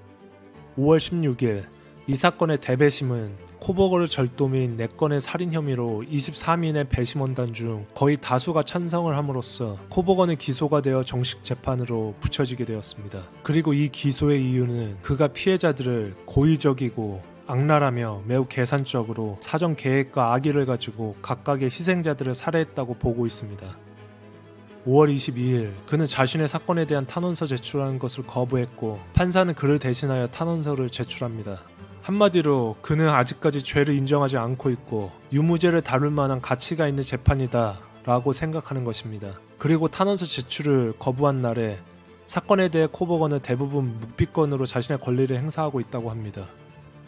5월 16일 이 사건의 대배심은 코버거를 절도 및 4건의 살인 혐의로 23인의 배심원단 중 거의 다수가 찬성을 함으로써 코버거는 기소가 되어 정식 재판으로 붙여지게 되었습니다. 그리고 이 기소의 이유는 그가 피해자들을 고의적이고 악랄하며 매우 계산적으로 사전 계획과 악의를 가지고 각각의 희생자들을 살해했다고 보고 있습니다. 5월 22일 그는 자신의 사건에 대한 탄원서 제출하는 것을 거부했고 판사는 그를 대신하여 탄원서를 제출합니다. 한마디로 그는 아직까지 죄를 인정하지 않고 있고 유무죄를 다룰 만한 가치가 있는 재판이다 라고 생각하는 것입니다. 그리고 탄원서 제출을 거부한 날에 사건에 대해 코버거는 대부분 묵비권으로 자신의 권리를 행사하고 있다고 합니다.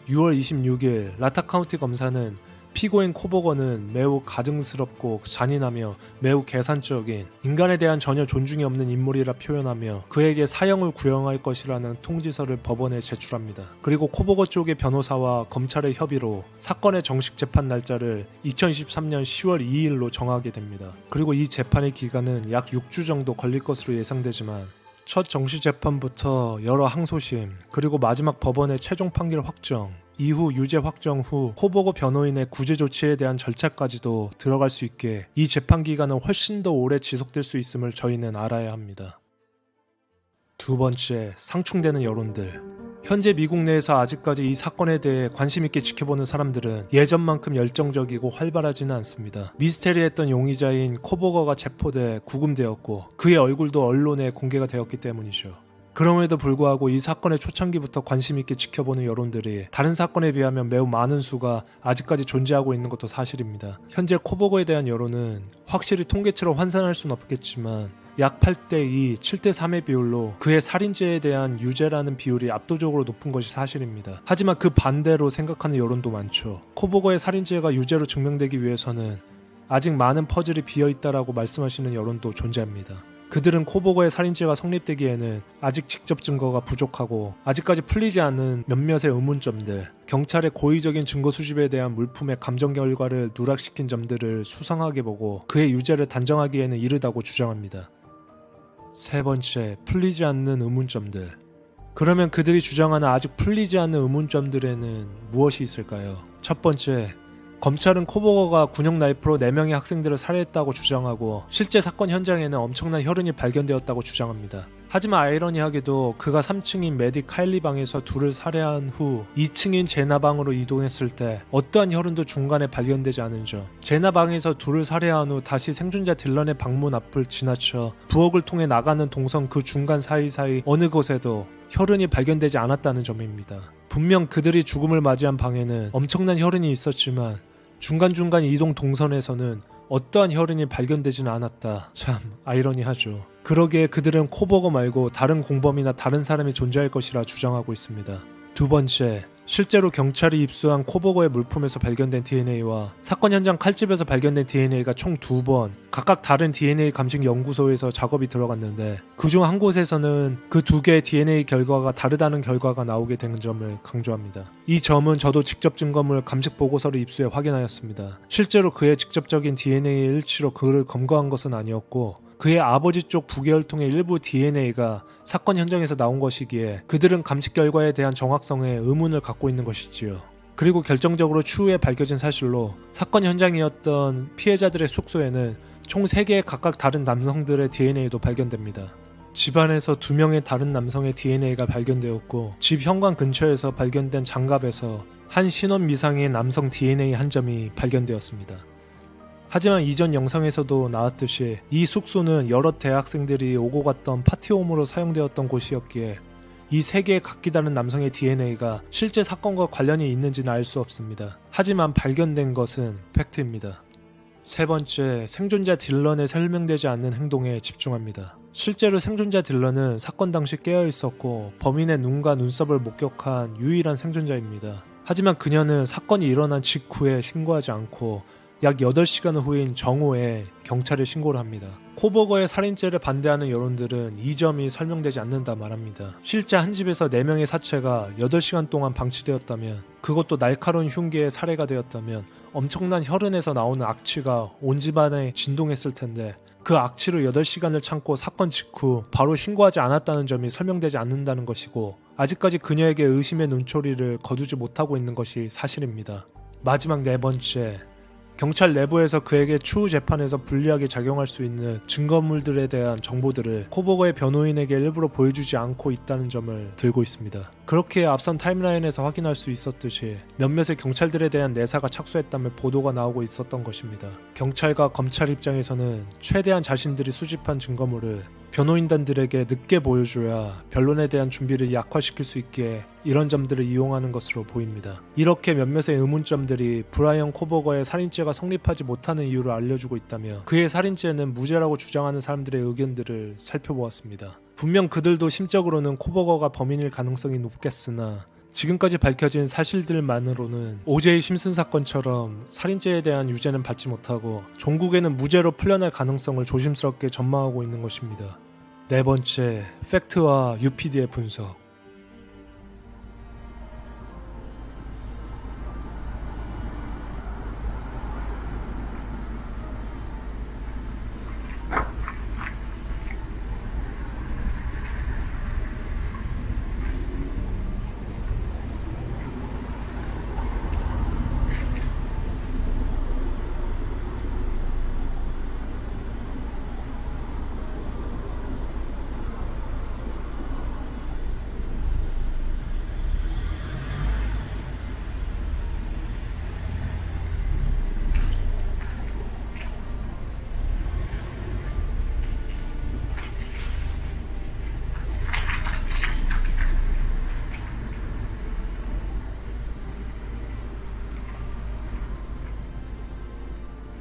6월 26일 라타 카운티 검사는 피고인 코버거는 매우 가증스럽고 잔인하며 매우 계산적인 인간에 대한 전혀 존중이 없는 인물이라 표현하며 그에게 사형을 구형할 것이라는 통지서를 법원에 제출합니다. 그리고 코버거 쪽의 변호사와 검찰의 협의로 사건의 정식 재판 날짜를 2023년 10월 2일로 정하게 됩니다. 그리고 이 재판의 기간은 약 6주 정도 걸릴 것으로 예상되지만 첫 정식 재판부터 여러 항소심, 그리고 마지막 법원의 최종 판결 확정, 이후 유죄 확정 후 코버거 변호인의 구제 조치에 대한 절차까지도 들어갈 수 있게 이 재판 기간은 훨씬 더 오래 지속될 수 있음을 저희는 알아야 합니다. 두 번째, 상충되는 여론들. 현재 미국 내에서 아직까지 이 사건에 대해 관심 있게 지켜보는 사람들은 예전만큼 열정적이고 활발하지는 않습니다. 미스테리했던 용의자인 코버거가 체포돼 구금되었고 그의 얼굴도 언론에 공개가 되었기 때문이죠. 그럼에도 불구하고 이 사건의 초창기부터 관심 있게 지켜보는 여론들이 다른 사건에 비하면 매우 많은 수가 아직까지 존재하고 있는 것도 사실입니다. 현재 코버거에 대한 여론은 확실히 통계치로 환산할 수는 없겠지만 약 8대2, 7대3의 비율로 그의 살인죄에 대한 유죄라는 비율이 압도적으로 높은 것이 사실입니다. 하지만 그 반대로 생각하는 여론도 많죠. 코버거의 살인죄가 유죄로 증명되기 위해서는 아직 많은 퍼즐이 비어있다라고 말씀하시는 여론도 존재합니다. 그들은 코버거의 살인죄가 성립되기에는 아직 직접 증거가 부족하고 아직까지 풀리지 않은 몇몇의 의문점들, 경찰의 고의적인 증거 수집에 대한 물품의 감정 결과를 누락시킨 점들을 수상하게 보고 그의 유죄를 단정하기에는 이르다고 주장합니다. 세 번째, 풀리지 않는 의문점들. 그러면 그들이 주장하는 아직 풀리지 않는 의문점들에는 무엇이 있을까요? 첫 번째, 검찰은 코버거가 군용 나이프로 4명의 학생들을 살해했다고 주장하고 실제 사건 현장에는 엄청난 혈흔이 발견되었다고 주장합니다. 하지만 아이러니하게도 그가 3층인 메디 카일리 방에서 둘을 살해한 후 2층인 제나 방으로 이동했을 때 어떠한 혈흔도 중간에 발견되지 않은 점, 제나 방에서 둘을 살해한 후 다시 생존자 딜런의 방문 앞을 지나쳐 부엌을 통해 나가는 동선 그 중간 사이사이 어느 곳에도 혈흔이 발견되지 않았다는 점입니다. 분명 그들이 죽음을 맞이한 방에는 엄청난 혈흔이 있었지만 중간중간 이동 동선에서는 어떠한 혈흔이 발견되지는 않았다. 참 아이러니하죠. 그러기에 그들은 코버거 말고 다른 공범이나 다른 사람이 존재할 것이라 주장하고 있습니다. 두 번째, 실제로 경찰이 입수한 코버거의 물품에서 발견된 DNA와 사건 현장 칼집에서 발견된 DNA가 총 2번 각각 다른 DNA 감식 연구소에서 작업이 들어갔는데 그중 한 곳에서는 그 2개의 DNA 결과가 다르다는 결과가 나오게 된 점을 강조합니다. 이 점은 저도 직접 증거물 감식 보고서를 입수해 확인하였습니다. 실제로 그의 직접적인 DNA 일치로 그를 검거한 것은 아니었고 그의 아버지 쪽 부계혈통의 일부 DNA가 사건 현장에서 나온 것이기에 그들은 감식 결과에 대한 정확성에 의문을 갖고 있는 것이지요. 그리고 결정적으로 추후에 밝혀진 사실로 사건 현장이었던 피해자들의 숙소에는 총 3개의 각각 다른 남성들의 DNA도 발견됩니다. 집안에서 2명의 다른 남성의 DNA가 발견되었고 집 현관 근처에서 발견된 장갑에서 한 신원 미상의 남성 DNA 한 점이 발견되었습니다. 하지만 이전 영상에서도 나왔듯이 이 숙소는 여러 대학생들이 오고 갔던 파티홈으로 사용되었던 곳이었기에 이 3개의 각기 다른 남성의 DNA가 실제 사건과 관련이 있는지는 알 수 없습니다. 하지만 발견된 것은 팩트입니다. 세 번째, 생존자 딜런의 설명되지 않는 행동에 집중합니다. 실제로 생존자 딜런은 사건 당시 깨어 있었고 범인의 눈과 눈썹을 목격한 유일한 생존자입니다. 하지만 그녀는 사건이 일어난 직후에 신고하지 않고 약 8시간 후인 정오에 경찰에 신고를 합니다. 코버거의 살인죄를 반대하는 여론들은 이 점이 설명되지 않는다 말합니다. 실제 한 집에서 4명의 사체가 8시간 동안 방치되었다면 그것도 날카로운 흉기에 살해가 되었다면 엄청난 혈흔에서 나오는 악취가 온 집안에 진동했을 텐데 그 악취로 8시간을 참고 사건 직후 바로 신고하지 않았다는 점이 설명되지 않는다는 것이고 아직까지 그녀에게 의심의 눈초리를 거두지 못하고 있는 것이 사실입니다. 마지막 4번째, 경찰 내부에서 그에게 추후 재판에서 불리하게 작용할 수 있는 증거물들에 대한 정보들을 코버거의 변호인에게 일부러 보여주지 않고 있다는 점을 들고 있습니다. 그렇게 앞선 타임라인에서 확인할 수 있었듯이 몇몇의 경찰들에 대한 내사가 착수했다며 보도가 나오고 있었던 것입니다. 경찰과 검찰 입장에서는 최대한 자신들이 수집한 증거물을 변호인단들에게 늦게 보여줘야 변론에 대한 준비를 약화시킬 수 있기에 이런 점들을 이용하는 것으로 보입니다. 이렇게 몇몇의 의문점들이 브라이언 코버거의 살인죄가 성립하지 못하는 이유를 알려주고 있다며 그의 살인죄는 무죄라고 주장하는 사람들의 의견들을 살펴보았습니다. 분명 그들도 심적으로는 코버거가 범인일 가능성이 높겠으나 지금까지 밝혀진 사실들만으로는 오제이 심슨 사건처럼 살인죄에 대한 유죄는 받지 못하고 종국에는 무죄로 풀려날 가능성을 조심스럽게 전망하고 있는 것입니다. 네 번째, 팩트와 UPD의 분석.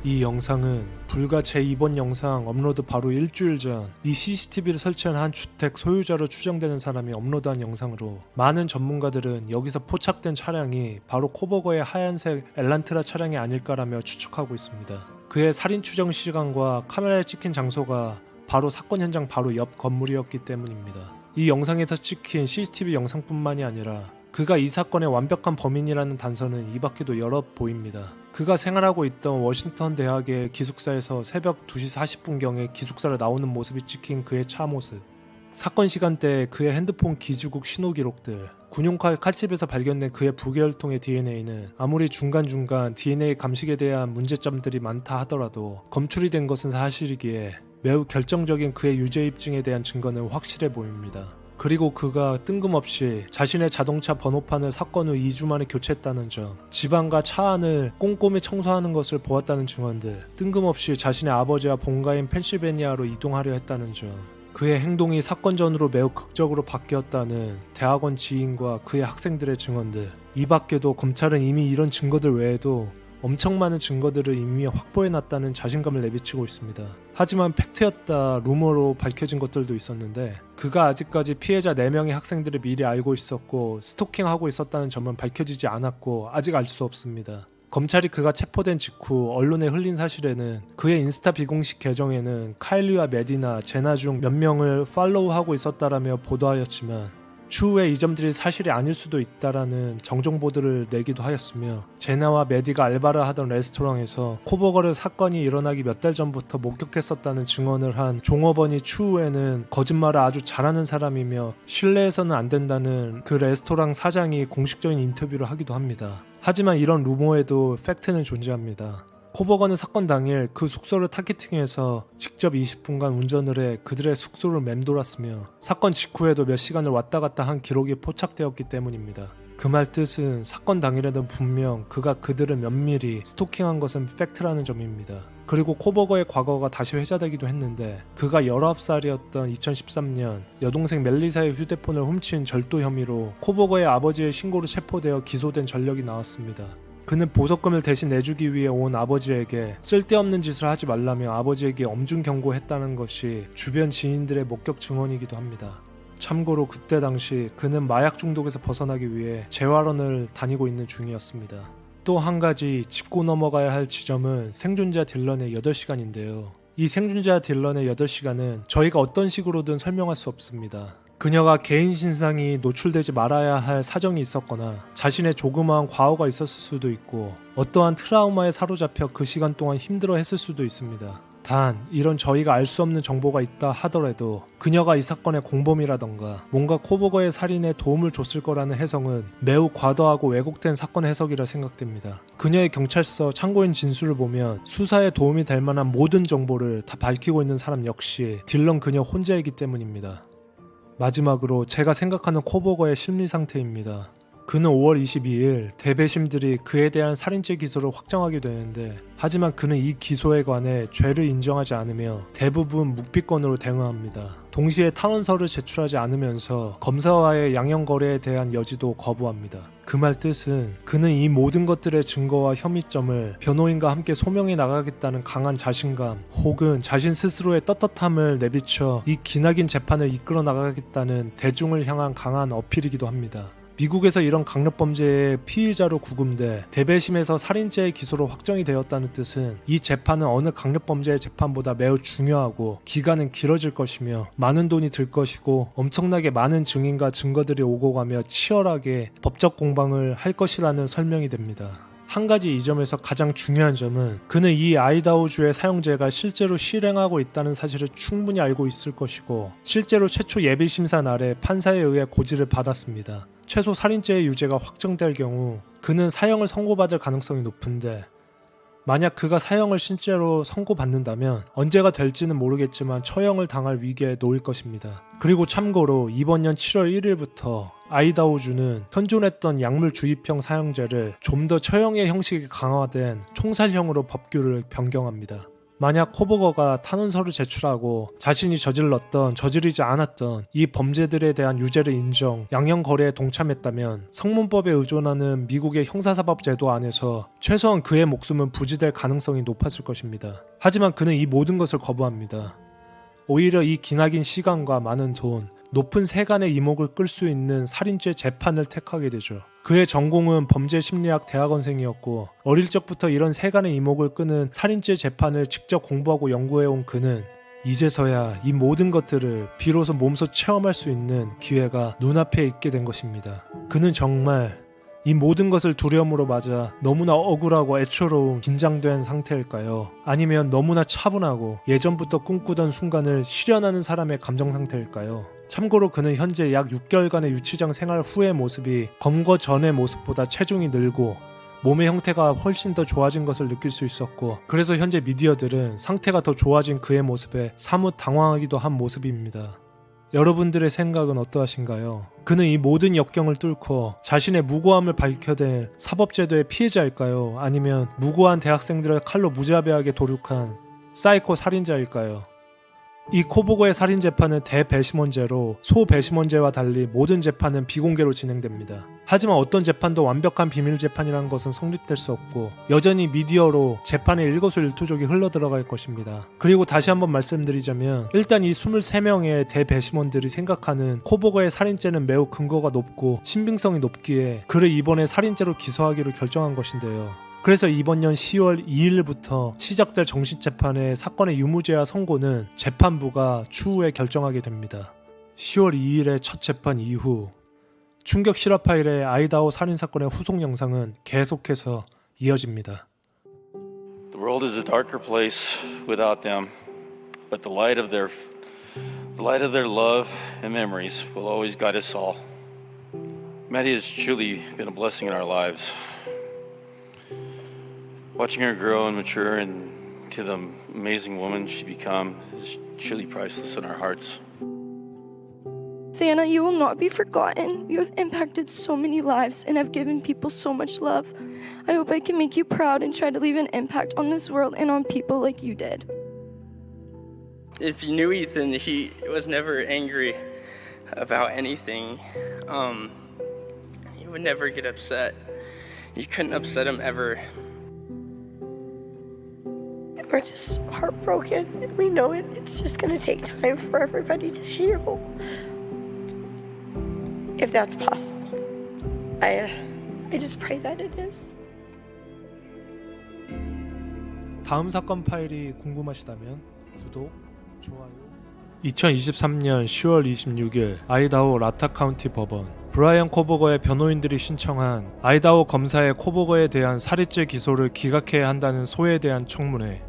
이 영상은 불과 제 이번 영상 업로드 바로 일주일 전 이 CCTV를 설치한 한 주택 소유자로 추정되는 사람이 업로드한 영상으로 많은 전문가들은 여기서 포착된 차량이 바로 코버거의 하얀색 엘란트라 차량이 아닐까라며 추측하고 있습니다. 그의 살인 추정 시간과 카메라에 찍힌 장소가 바로 사건 현장 바로 옆 건물이었기 때문입니다. 이 영상에서 찍힌 CCTV 영상뿐만이 아니라 그가 이 사건의 완벽한 범인이라는 단서는 이 밖에도 여러 보입니다. 그가 생활하고 있던 워싱턴 대학의 기숙사에서 새벽 2시 40분경에 기숙사를 나오는 모습이 찍힌 그의 차 모습, 사건 시간대에 그의 핸드폰 기주국 신호 기록들, 군용칼 칼집에서 발견된 그의 부계혈통의 DNA는 아무리 중간중간 DNA 감식에 대한 문제점들이 많다 하더라도 검출이 된 것은 사실이기에 매우 결정적인 그의 유죄 입증에 대한 증거는 확실해 보입니다. 그리고 그가 뜬금없이 자신의 자동차 번호판을 사건 후 2주 만에 교체했다는 점, 집안과 차 안을 꼼꼼히 청소하는 것을 보았다는 증언들, 뜬금없이 자신의 아버지와 본가인 펜실베니아로 이동하려 했다는 점, 그의 행동이 사건 전으로 매우 극적으로 바뀌었다는 대학원 지인과 그의 학생들의 증언들, 이 밖에도 검찰은 이미 이런 증거들 외에도 엄청 많은 증거들을 이미 확보해놨다는 자신감을 내비치고 있습니다. 하지만 팩트였다 루머로 밝혀진 것들도 있었는데 그가 아직까지 피해자 4명의 학생들을 미리 알고 있었고 스토킹하고 있었다는 점은 밝혀지지 않았고 아직 알 수 없습니다. 검찰이 그가 체포된 직후 언론에 흘린 사실에는 그의 인스타 비공식 계정에는 카일리와 메디나, 제나 중 몇 명을 팔로우하고 있었다라며 보도하였지만 추후에 이 점들이 사실이 아닐 수도 있다라는 정정보도를 내기도 하였으며 제나와 메디가 알바를 하던 레스토랑에서 코버거르 사건이 일어나기 몇 달 전부터 목격했었다는 증언을 한 종업원이 추후에는 거짓말을 아주 잘하는 사람이며 신뢰해서는 안 된다는 그 레스토랑 사장이 공식적인 인터뷰를 하기도 합니다. 하지만 이런 루머에도 팩트는 존재합니다. 코버거는 사건 당일 그 숙소를 타겟팅해서 직접 20분간 운전을 해 그들의 숙소를 맴돌았으며 사건 직후에도 몇 시간을 왔다 갔다 한 기록이 포착되었기 때문입니다. 그 말 뜻은 사건 당일에는 분명 그가 그들을 면밀히 스토킹한 것은 팩트라는 점입니다. 그리고 코버거의 과거가 다시 회자되기도 했는데 그가 19살이었던 2013년 여동생 멜리사의 휴대폰을 훔친 절도 혐의로 코버거의 아버지의 신고로 체포되어 기소된 전력이 나왔습니다. 그는 보석금을 대신 내주기 위해 온 아버지에게 쓸데없는 짓을 하지 말라며 아버지에게 엄중 경고했다는 것이 주변 지인들의 목격 증언이기도 합니다. 참고로 그때 당시 그는 마약 중독에서 벗어나기 위해 재활원을 다니고 있는 중이었습니다. 또 한 가지 짚고 넘어가야 할 지점은 생존자 딜런의 8시간인데요. 이 생존자 딜런의 8시간은 저희가 어떤 식으로든 설명할 수 없습니다. 그녀가 개인 신상이 노출되지 말아야 할 사정이 있었거나 자신의 조그마한 과오가 있었을 수도 있고 어떠한 트라우마에 사로잡혀 그 시간 동안 힘들어 했을 수도 있습니다. 단 이런 저희가 알 수 없는 정보가 있다 하더라도 그녀가 이 사건의 공범이라던가 뭔가 코버거의 살인에 도움을 줬을 거라는 해석은 매우 과도하고 왜곡된 사건 해석이라 생각됩니다. 그녀의 경찰서 참고인 진술을 보면 수사에 도움이 될 만한 모든 정보를 다 밝히고 있는 사람 역시 딜런 그녀 혼자이기 때문입니다. 마지막으로 제가 생각하는 코버거의 심리 상태입니다. 그는 5월 22일 대배심들이 그에 대한 살인죄 기소를 확정하게 되는데 하지만 그는 이 기소에 관해 죄를 인정하지 않으며 대부분 묵비권으로 대응합니다. 동시에 탄원서를 제출하지 않으면서 검사와의 양형 거래에 대한 여지도 거부합니다. 그 말 뜻은 그는 이 모든 것들의 증거와 혐의점을 변호인과 함께 소명해 나가겠다는 강한 자신감 혹은 자신 스스로의 떳떳함을 내비쳐 이 기나긴 재판을 이끌어 나가겠다는 대중을 향한 강한 어필이기도 합니다. 미국에서 이런 강력범죄의 피의자로 구금돼 대배심에서 살인죄의 기소로 확정이 되었다는 뜻은 이 재판은 어느 강력범죄의 재판보다 매우 중요하고 기간은 길어질 것이며 많은 돈이 들 것이고 엄청나게 많은 증인과 증거들이 오고 가며 치열하게 법적 공방을 할 것이라는 설명이 됩니다. 한 가지 이 점에서 가장 중요한 점은 그는 이 아이다호주의 사형제가 실제로 실행하고 있다는 사실을 충분히 알고 있을 것이고 실제로 최초 예비심사 날에 판사에 의해 고지를 받았습니다. 최소 살인죄의 유죄가 확정될 경우 그는 사형을 선고받을 가능성이 높은데 만약 그가 사형을 실제로 선고받는다면 언제가 될지는 모르겠지만 처형을 당할 위기에 놓일 것입니다. 그리고 참고로 이번 년 7월 1일부터 아이다호주는 현존했던 약물 주입형 사형제를 좀 더 처형의 형식이 강화된 총살형으로 법규를 변경합니다. 만약 코버거가 탄원서를 제출하고 자신이 저지르지 않았던 이 범죄들에 대한 유죄를 인정, 양형 거래에 동참했다면 성문법에 의존하는 미국의 형사사법 제도 안에서 최소한 그의 목숨은 부지될 가능성이 높았을 것입니다. 하지만 그는 이 모든 것을 거부합니다. 오히려 이 기나긴 시간과 많은 돈, 높은 세간의 이목을 끌 수 있는 살인죄 재판을 택하게 되죠. 그의 전공은 범죄심리학 대학원생이었고 어릴 적부터 이런 세간의 이목을 끄는 살인죄 재판을 직접 공부하고 연구해온 그는 이제서야 이 모든 것들을 비로소 몸소 체험할 수 있는 기회가 눈앞에 있게 된 것입니다. 그는 정말 이 모든 것을 두려움으로 맞아 너무나 억울하고 애처로운 긴장된 상태일까요? 아니면 너무나 차분하고 예전부터 꿈꾸던 순간을 실현하는 사람의 감정 상태일까요? 참고로 그는 현재 약 6개월간의 유치장 생활 후의 모습이 검거 전의 모습보다 체중이 늘고 몸의 형태가 훨씬 더 좋아진 것을 느낄 수 있었고 그래서 현재 미디어들은 상태가 더 좋아진 그의 모습에 사뭇 당황하기도 한 모습입니다. 여러분들의 생각은 어떠하신가요? 그는 이 모든 역경을 뚫고 자신의 무고함을 밝혀낸 사법제도의 피해자일까요? 아니면 무고한 대학생들을 칼로 무자비하게 도륙한 사이코 살인자일까요? 이 코보거의 살인 재판은 대배심원죄로 소배심원죄와 달리 모든 재판은 비공개로 진행됩니다. 하지만 어떤 재판도 완벽한 비밀 재판이라는 것은 성립될 수 없고 여전히 미디어로 재판의 일거수일투족이 흘러들어갈 것입니다. 그리고 다시 한번 말씀드리자면 일단 이 23명의 대배심원들이 생각하는 코보거의 살인죄는 매우 근거가 높고 신빙성이 높기에 그를 이번에 살인죄로 기소하기로 결정한 것인데요. 그래서 이번 년 10월 2일부터 시작될 정식재판의 사건의 유무죄와 선고는 재판부가 추후에 결정하게 됩니다. 10월 2일의 첫 재판 이후 충격 실화 파일의 아이다호 살인사건의 후속 영상은 계속해서 이어집니다. The world is a darker place without them, but the light of their love and memories will always guide us all. Maddie has truly been a blessing in our lives. Watching her grow and mature into the amazing woman she become is truly priceless in our hearts. Santa, you will not be forgotten. You have impacted so many lives and have given people so much love. I hope I can make you proud and try to leave an impact on this world and on people like you did. If you knew Ethan, he was never angry about anything. He would never get upset. You couldn't upset him ever. We're just heartbroken, and we know it's just going to take time for everybody to heal. If that's possible. I just pray that it is. 다음 사건 파일이 궁금하시다면 구독, 좋아요. 2023년 10월 26일 아이다호 라타 카운티 법원 브라이언 코보거의 변호인들이 신청한 아이다호 검사의 코보거에 대한 살인죄 기소를 기각해야 한다는 소에 대한 청문회.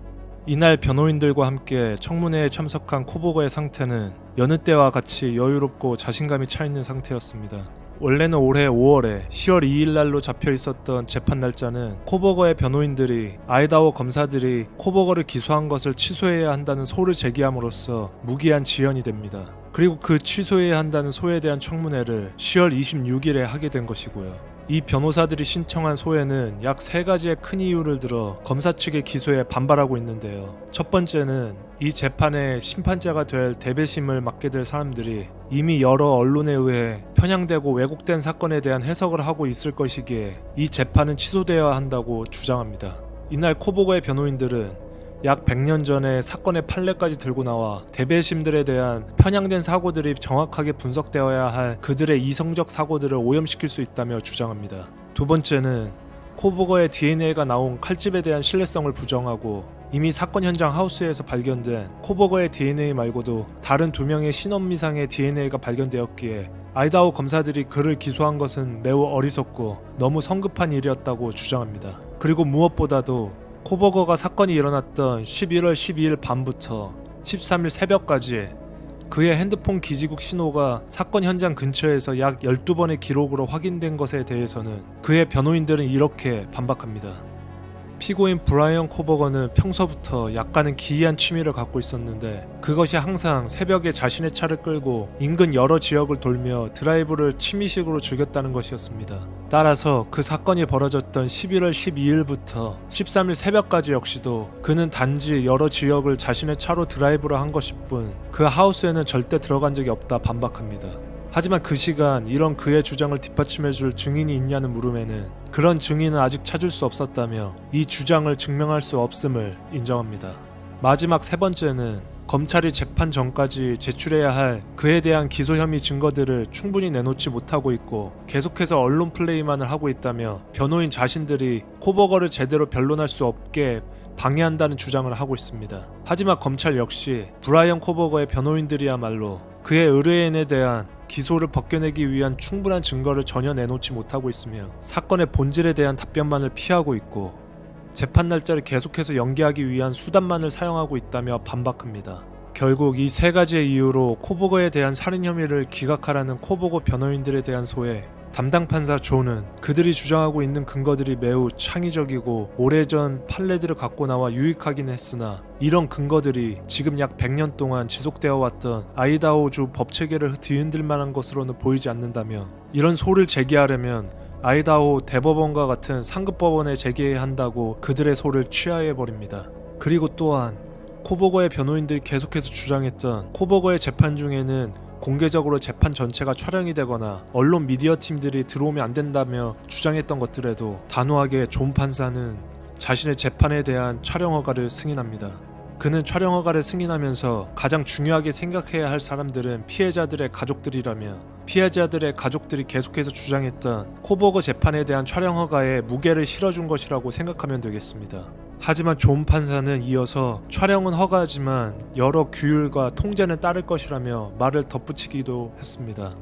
이날 변호인들과 함께 청문회에 참석한 코보거의 상태는 여느 때와 같이 여유롭고 자신감이 차있는 상태였습니다. 원래는 올해 5월에 10월 2일 날로 잡혀 있었던 재판 날짜는 코보거의 변호인들이 아이다호 검사들이 코보거를 기소한 것을 취소해야 한다는 소를 제기함으로써 무기한 지연이 됩니다. 그리고 그 취소해야 한다는 소에 대한 청문회를 10월 26일에 하게 된 것이고요. 이 변호사들이 신청한 소에는 약 3가지의 큰 이유를 들어 검사 측의 기소에 반발하고 있는데요. 첫 번째는 이 재판의 심판자가 될 대배심을 맡게 될 사람들이 이미 여러 언론에 의해 편향되고 왜곡된 사건에 대한 해석을 하고 있을 것이기에 이 재판은 취소되어야 한다고 주장합니다. 이날 코보거의 변호인들은 약 100년 전에 사건의 판례까지 들고 나와 대배심들에 대한 편향된 사고들이 정확하게 분석되어야 할 그들의 이성적 사고들을 오염시킬 수 있다며 주장합니다. 두 번째는 코보거의 DNA가 나온 칼집에 대한 신뢰성을 부정하고 이미 사건 현장 하우스에서 발견된 코보거의 DNA 말고도 다른 2명의 신원미상의 DNA가 발견되었기에 아이다호 검사들이 그를 기소한 것은 매우 어리석고 너무 성급한 일이었다고 주장합니다. 그리고 무엇보다도 코보거가 사건이 일어났던 11월 12일 밤부터 13일 새벽까지 그의 핸드폰 기지국 신호가 사건 현장 근처에서 약 12번의 기록으로 확인된 것에 대해서는 그의 변호인들은 이렇게 반박합니다. 피고인 브라이언 코보거는 평소부터 약간은 기이한 취미를 갖고 있었는데 그것이 항상 새벽에 자신의 차를 끌고 인근 여러 지역을 돌며 드라이브를 취미식으로 즐겼다는 것이었습니다. 따라서 그 사건이 벌어졌던 11월 12일부터 13일 새벽까지 역시도 그는 단지 여러 지역을 자신의 차로 드라이브를 한 것일 뿐 그 하우스에는 절대 들어간 적이 없다 반박합니다. 하지만 그 시간 이런 그의 주장을 뒷받침해줄 증인이 있냐는 물음에는 그런 증인은 아직 찾을 수 없었다며 이 주장을 증명할 수 없음을 인정합니다. 마지막 세 번째는 검찰이 재판 전까지 제출해야 할 그에 대한 기소 혐의 증거들을 충분히 내놓지 못하고 있고 계속해서 언론 플레이만을 하고 있다며 변호인 자신들이 코보거를 제대로 변론할 수 없게 방해한다는 주장을 하고 있습니다. 하지만 검찰 역시 브라이언 코보거의 변호인들이야말로 그의 의뢰인에 대한 기소를 벗겨내기 위한 충분한 증거를 전혀 내놓지 못하고 있으며 사건의 본질에 대한 답변만을 피하고 있고 재판 날짜를 계속해서 연기하기 위한 수단만을 사용하고 있다며 반박합니다. 결국 이 3가지의 이유로 코보거에 대한 살인 혐의를 기각하라는 코보거 변호인들에 대한 소에 담당 판사 존은 그들이 주장하고 있는 근거들이 매우 창의적이고 오래전 판례들을 갖고 나와 유익하긴 했으나 이런 근거들이 지금 약 100년 동안 지속되어 왔던 아이다호주 법체계를 뒤흔들 만한 것으로는 보이지 않는다며 이런 소를 제기하려면 아이다호 대법원과 같은 상급 법원에 제기해야 한다고 그들의 소를 취하해버립니다. 그리고 또한 코보거의 변호인들이 계속해서 주장했던 코보거의 재판 중에는 공개적으로 재판 전체가 촬영이 되거나 언론 미디어 팀들이 들어오면 안 된다며 주장했던 것들에도 단호하게 존 판사는 자신의 재판에 대한 촬영 허가를 승인합니다. 그는 촬영 허가를 승인하면서 가장 중요하게 생각해야 할 사람들은 피해자들의 가족들이라며 피해자들의 가족들이 계속해서 주장했던 코보거 재판에 대한 촬영 허가에 무게를 실어준 것이라고 생각하면 되겠습니다. 하지만 존 판사는 이어서 촬영은 허가하지만 여러 규율과 통제는 따를 것이라며 말을 덧붙이기도 했습니다.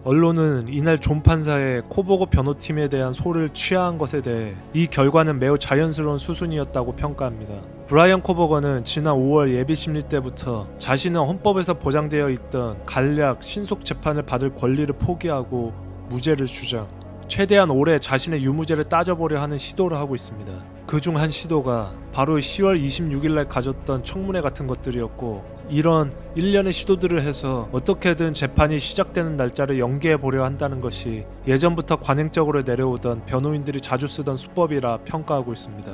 언론은 이날 존 판사의 코보거 변호팀에 대한 소를 취하한 것에 대해 이 결과는 매우 자연스러운 수순이었다고 평가합니다. 브라이언 코보거는 지난 5월 예비심리 때부터 자신은 헌법에서 보장되어 있던 간략 신속 재판을 받을 권리를 포기하고 무죄를 주장, 최대한 오래 자신의 유무죄를 따져보려 하는 시도를 하고 있습니다. 그중 한 시도가 바로 10월 26일날 가졌던 청문회 같은 것들이었고, 이런 일련의 시도들을 해서 어떻게든 재판이 시작되는 날짜를 연기해보려 한다는 것이 예전부터 관행적으로 내려오던 변호인들이 자주 쓰던 수법이라 평가하고 있습니다.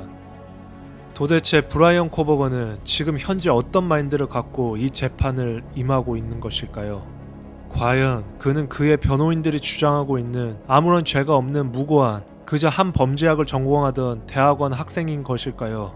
도대체 브라이언 코보거는 지금 현재 어떤 마인드를 갖고 이 재판을 임하고 있는 것일까요? 과연 그는 그의 변호인들이 주장하고 있는 아무런 죄가 없는 무고한 그저 한 범죄학을 전공하던 대학원 학생인 것일까요?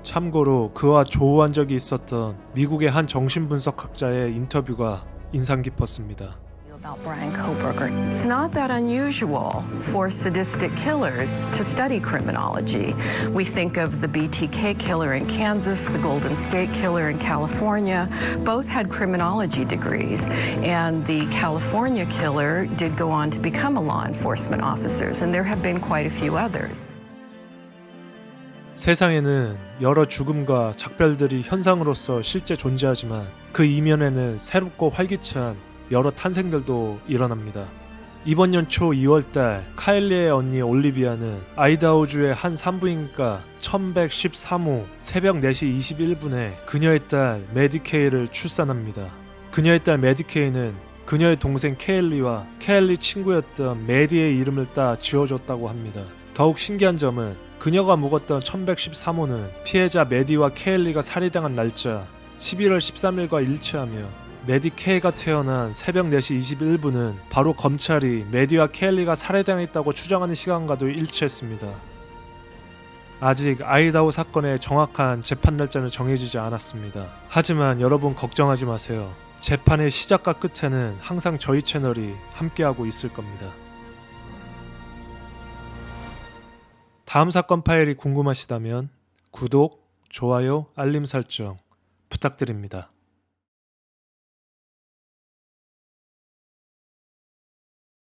참고로 그와 조우한 적이 있었던 미국의 한 정신분석학자의 인터뷰가 인상 깊었습니다. About Brian Kohberger. It's not that unusual for sadistic killers to study criminology. We think of the BTK killer in Kansas, the Golden State killer in California. Both had criminology degrees, and the California killer did go on to become a law enforcement officers, and there have been quite a few others. 세상에는 여러 죽음과 작별들이 현상으로서 실제 존재하지만 그 이면에는 새롭고 활기찬 여러 탄생들도 일어납니다. 이번 연초 2월달 카일리의 언니 올리비아는 아이다호주의 한 산부인과 1113호 새벽 4시 21분에 그녀의 딸 메디케이를 출산합니다. 그녀의 딸 메디케이는 그녀의 동생 케일리와 케일리 친구였던 메디의 이름을 따 지어줬다고 합니다. 더욱 신기한 점은 그녀가 묵었던 1113호는 피해자 메디와 케일리가 살해당한 날짜 11월 13일과 일치하며 메디 K가 태어난 새벽 4시 21분은 바로 검찰이 메디와 케일리가 살해당했다고 추정하는 시간과도 일치했습니다. 아직 아이다호 사건의 정확한 재판 날짜는 정해지지 않았습니다. 하지만 여러분 걱정하지 마세요. 재판의 시작과 끝에는 항상 저희 채널이 함께하고 있을 겁니다. 다음 사건 파일이 궁금하시다면 구독, 좋아요, 알림 설정 부탁드립니다.